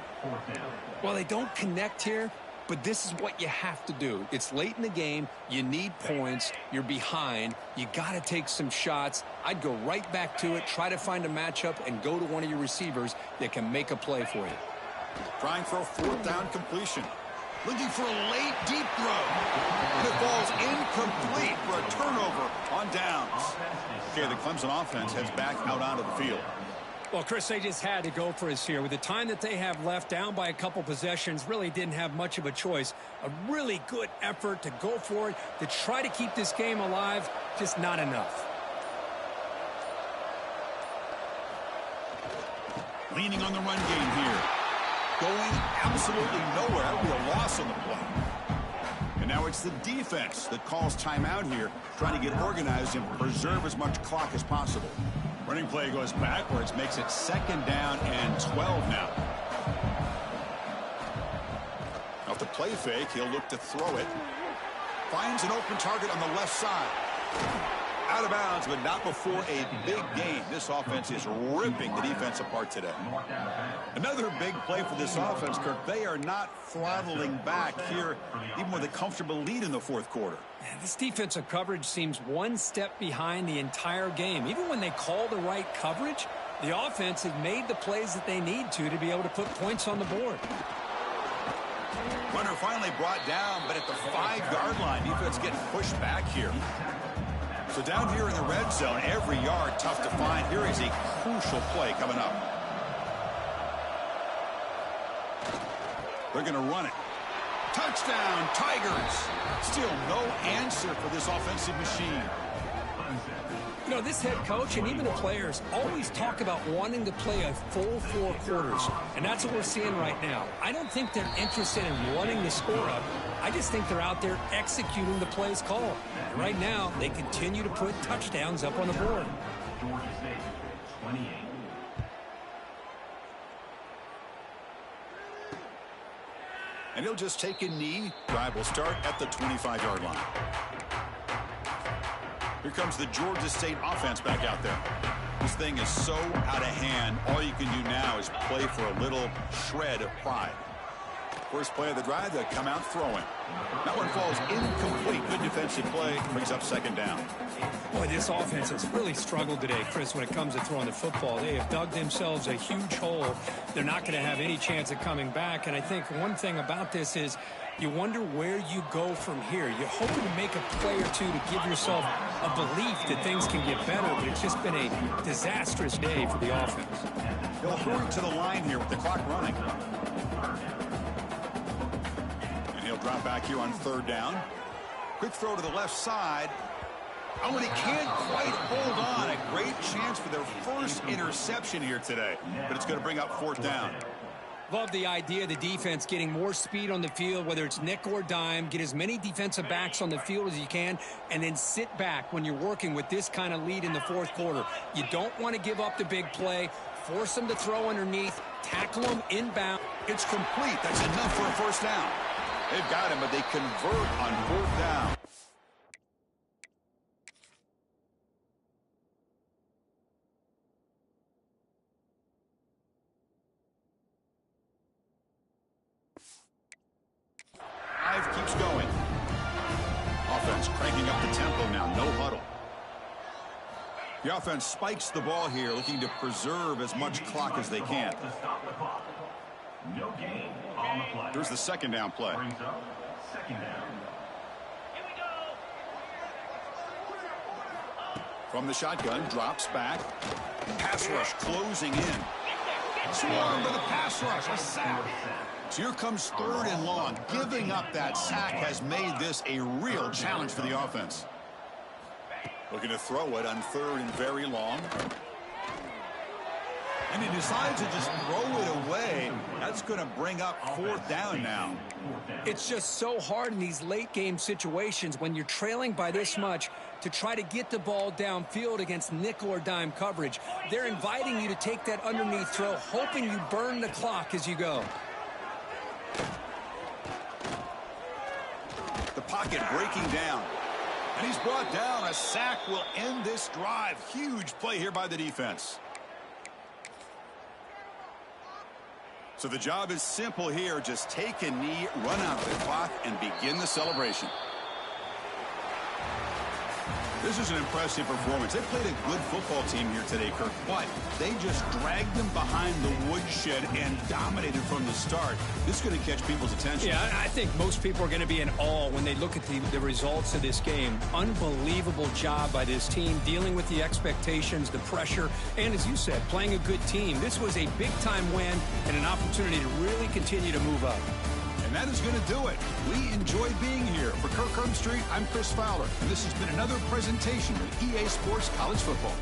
Well, they don't connect here, but this is what you have to do. It's late in the game. You need points. You're behind. You got to take some shots. I'd go right back to it, try to find a matchup, and go to one of your receivers that can make a play for you. Trying for a 4th down completion. Looking for a late deep throw. And it falls incomplete for a turnover on downs. Okay, the Clemson offense heads back out onto the field. Well, Chris, they just had to go for us here. With the time that they have left, down by a couple possessions, really didn't have much of a choice. A really good effort to go for it, to try to keep this game alive, just not enough. Leaning on the run game here. Going absolutely nowhere. That would be a loss on the play. And now it's the defense that calls timeout here, trying to get organized and preserve as much clock as possible. Running play goes backwards, makes it 2nd down and 12 now. Off the play fake, he'll look to throw it. Finds an open target on the left side. Out of bounds, but not before a big gain. This offense is ripping the defense apart today. Another big play for this offense, Kirk. They are not throttling back here, even with a comfortable lead in the 4th quarter. This defensive coverage seems one step behind the entire game. Even when they call the right coverage, the offense has made the plays that they need to be able to put points on the board. Runner finally brought down, but at the 5-yard line, defense getting pushed back here. So down here in the red zone, every yard tough to find. Here is a crucial play coming up. They're going to run it. Touchdown, Tigers. Still no answer for this offensive machine. You know, this head coach and even the players always talk about wanting to play a full 4 quarters, and that's what we're seeing right now. I don't think they're interested in running the score up. I just think they're out there executing the plays called. And right now, they continue to put touchdowns up on the board. Georgia State, 28. And he'll just take a knee. Drive will start at the 25-yard line. Here comes the Georgia State offense back out there. This thing is so out of hand. All you can do now is play for a little shred of pride. First play of the drive, they come out throwing. That one falls incomplete. Good defensive play. Brings up 2nd down. Boy, this offense has really struggled today, Chris, when it comes to throwing the football. They have dug themselves a huge hole. They're not going to have any chance of coming back. And I think one thing about this is you wonder where you go from here. You're hoping to make a play or two to give yourself a belief that things can get better, but it's just been a disastrous day for the offense. They'll hurry to the line here with the clock running. And he'll drop back here on 3rd down. Quick throw to the left side. Oh, and he can't quite hold on. A great chance for their first interception here today, but it's going to bring up 4th down. Love the idea of the defense getting more speed on the field, whether it's nickel or dime. Get as many defensive backs on the field as you can, and then sit back when you're working with this kind of lead in the 4th quarter. You don't want to give up the big play. Force them to throw underneath. Tackle them inbound. It's complete. That's enough for a 1st down. They've got him, but they convert on 4th down. Keeps going. Offense cranking up the tempo now. No huddle. The offense spikes the ball here, looking to preserve as much clock as they can. No gain on the play. Here's the 2nd down play. Brings up 2nd down. From the shotgun, drops back. Pass rush closing in. Swarmed by the pass rush. A sack. So here comes 3rd and long. Giving up that sack has made this a real challenge for the offense. Looking to throw it on 3rd and very long. And he decides to just throw it away. That's going to bring up 4th down now. It's just so hard in these late game situations when you're trailing by this much to try to get the ball downfield against nickel or dime coverage. They're inviting you to take that underneath throw, hoping you burn the clock as you go. The pocket breaking down. And he's brought down. A sack will end this drive. Huge play here by the defense. So the job is simple here. Just take a knee, run out the clock, and begin the celebration. This is an impressive performance. They played a good football team here today, Kirk, but they just dragged them behind the woodshed and dominated from the start. This is going to catch people's attention. Yeah, I think most people are going to be in awe when they look at the results of this game. Unbelievable job by this team, dealing with the expectations, the pressure, and as you said, playing a good team. This was a big-time win and an opportunity to really continue to move up. And that is going to do it. We enjoyed being here. For Kirk Herbstreit, I'm Chris Fowler, and this has been another presentation of EA Sports College Football.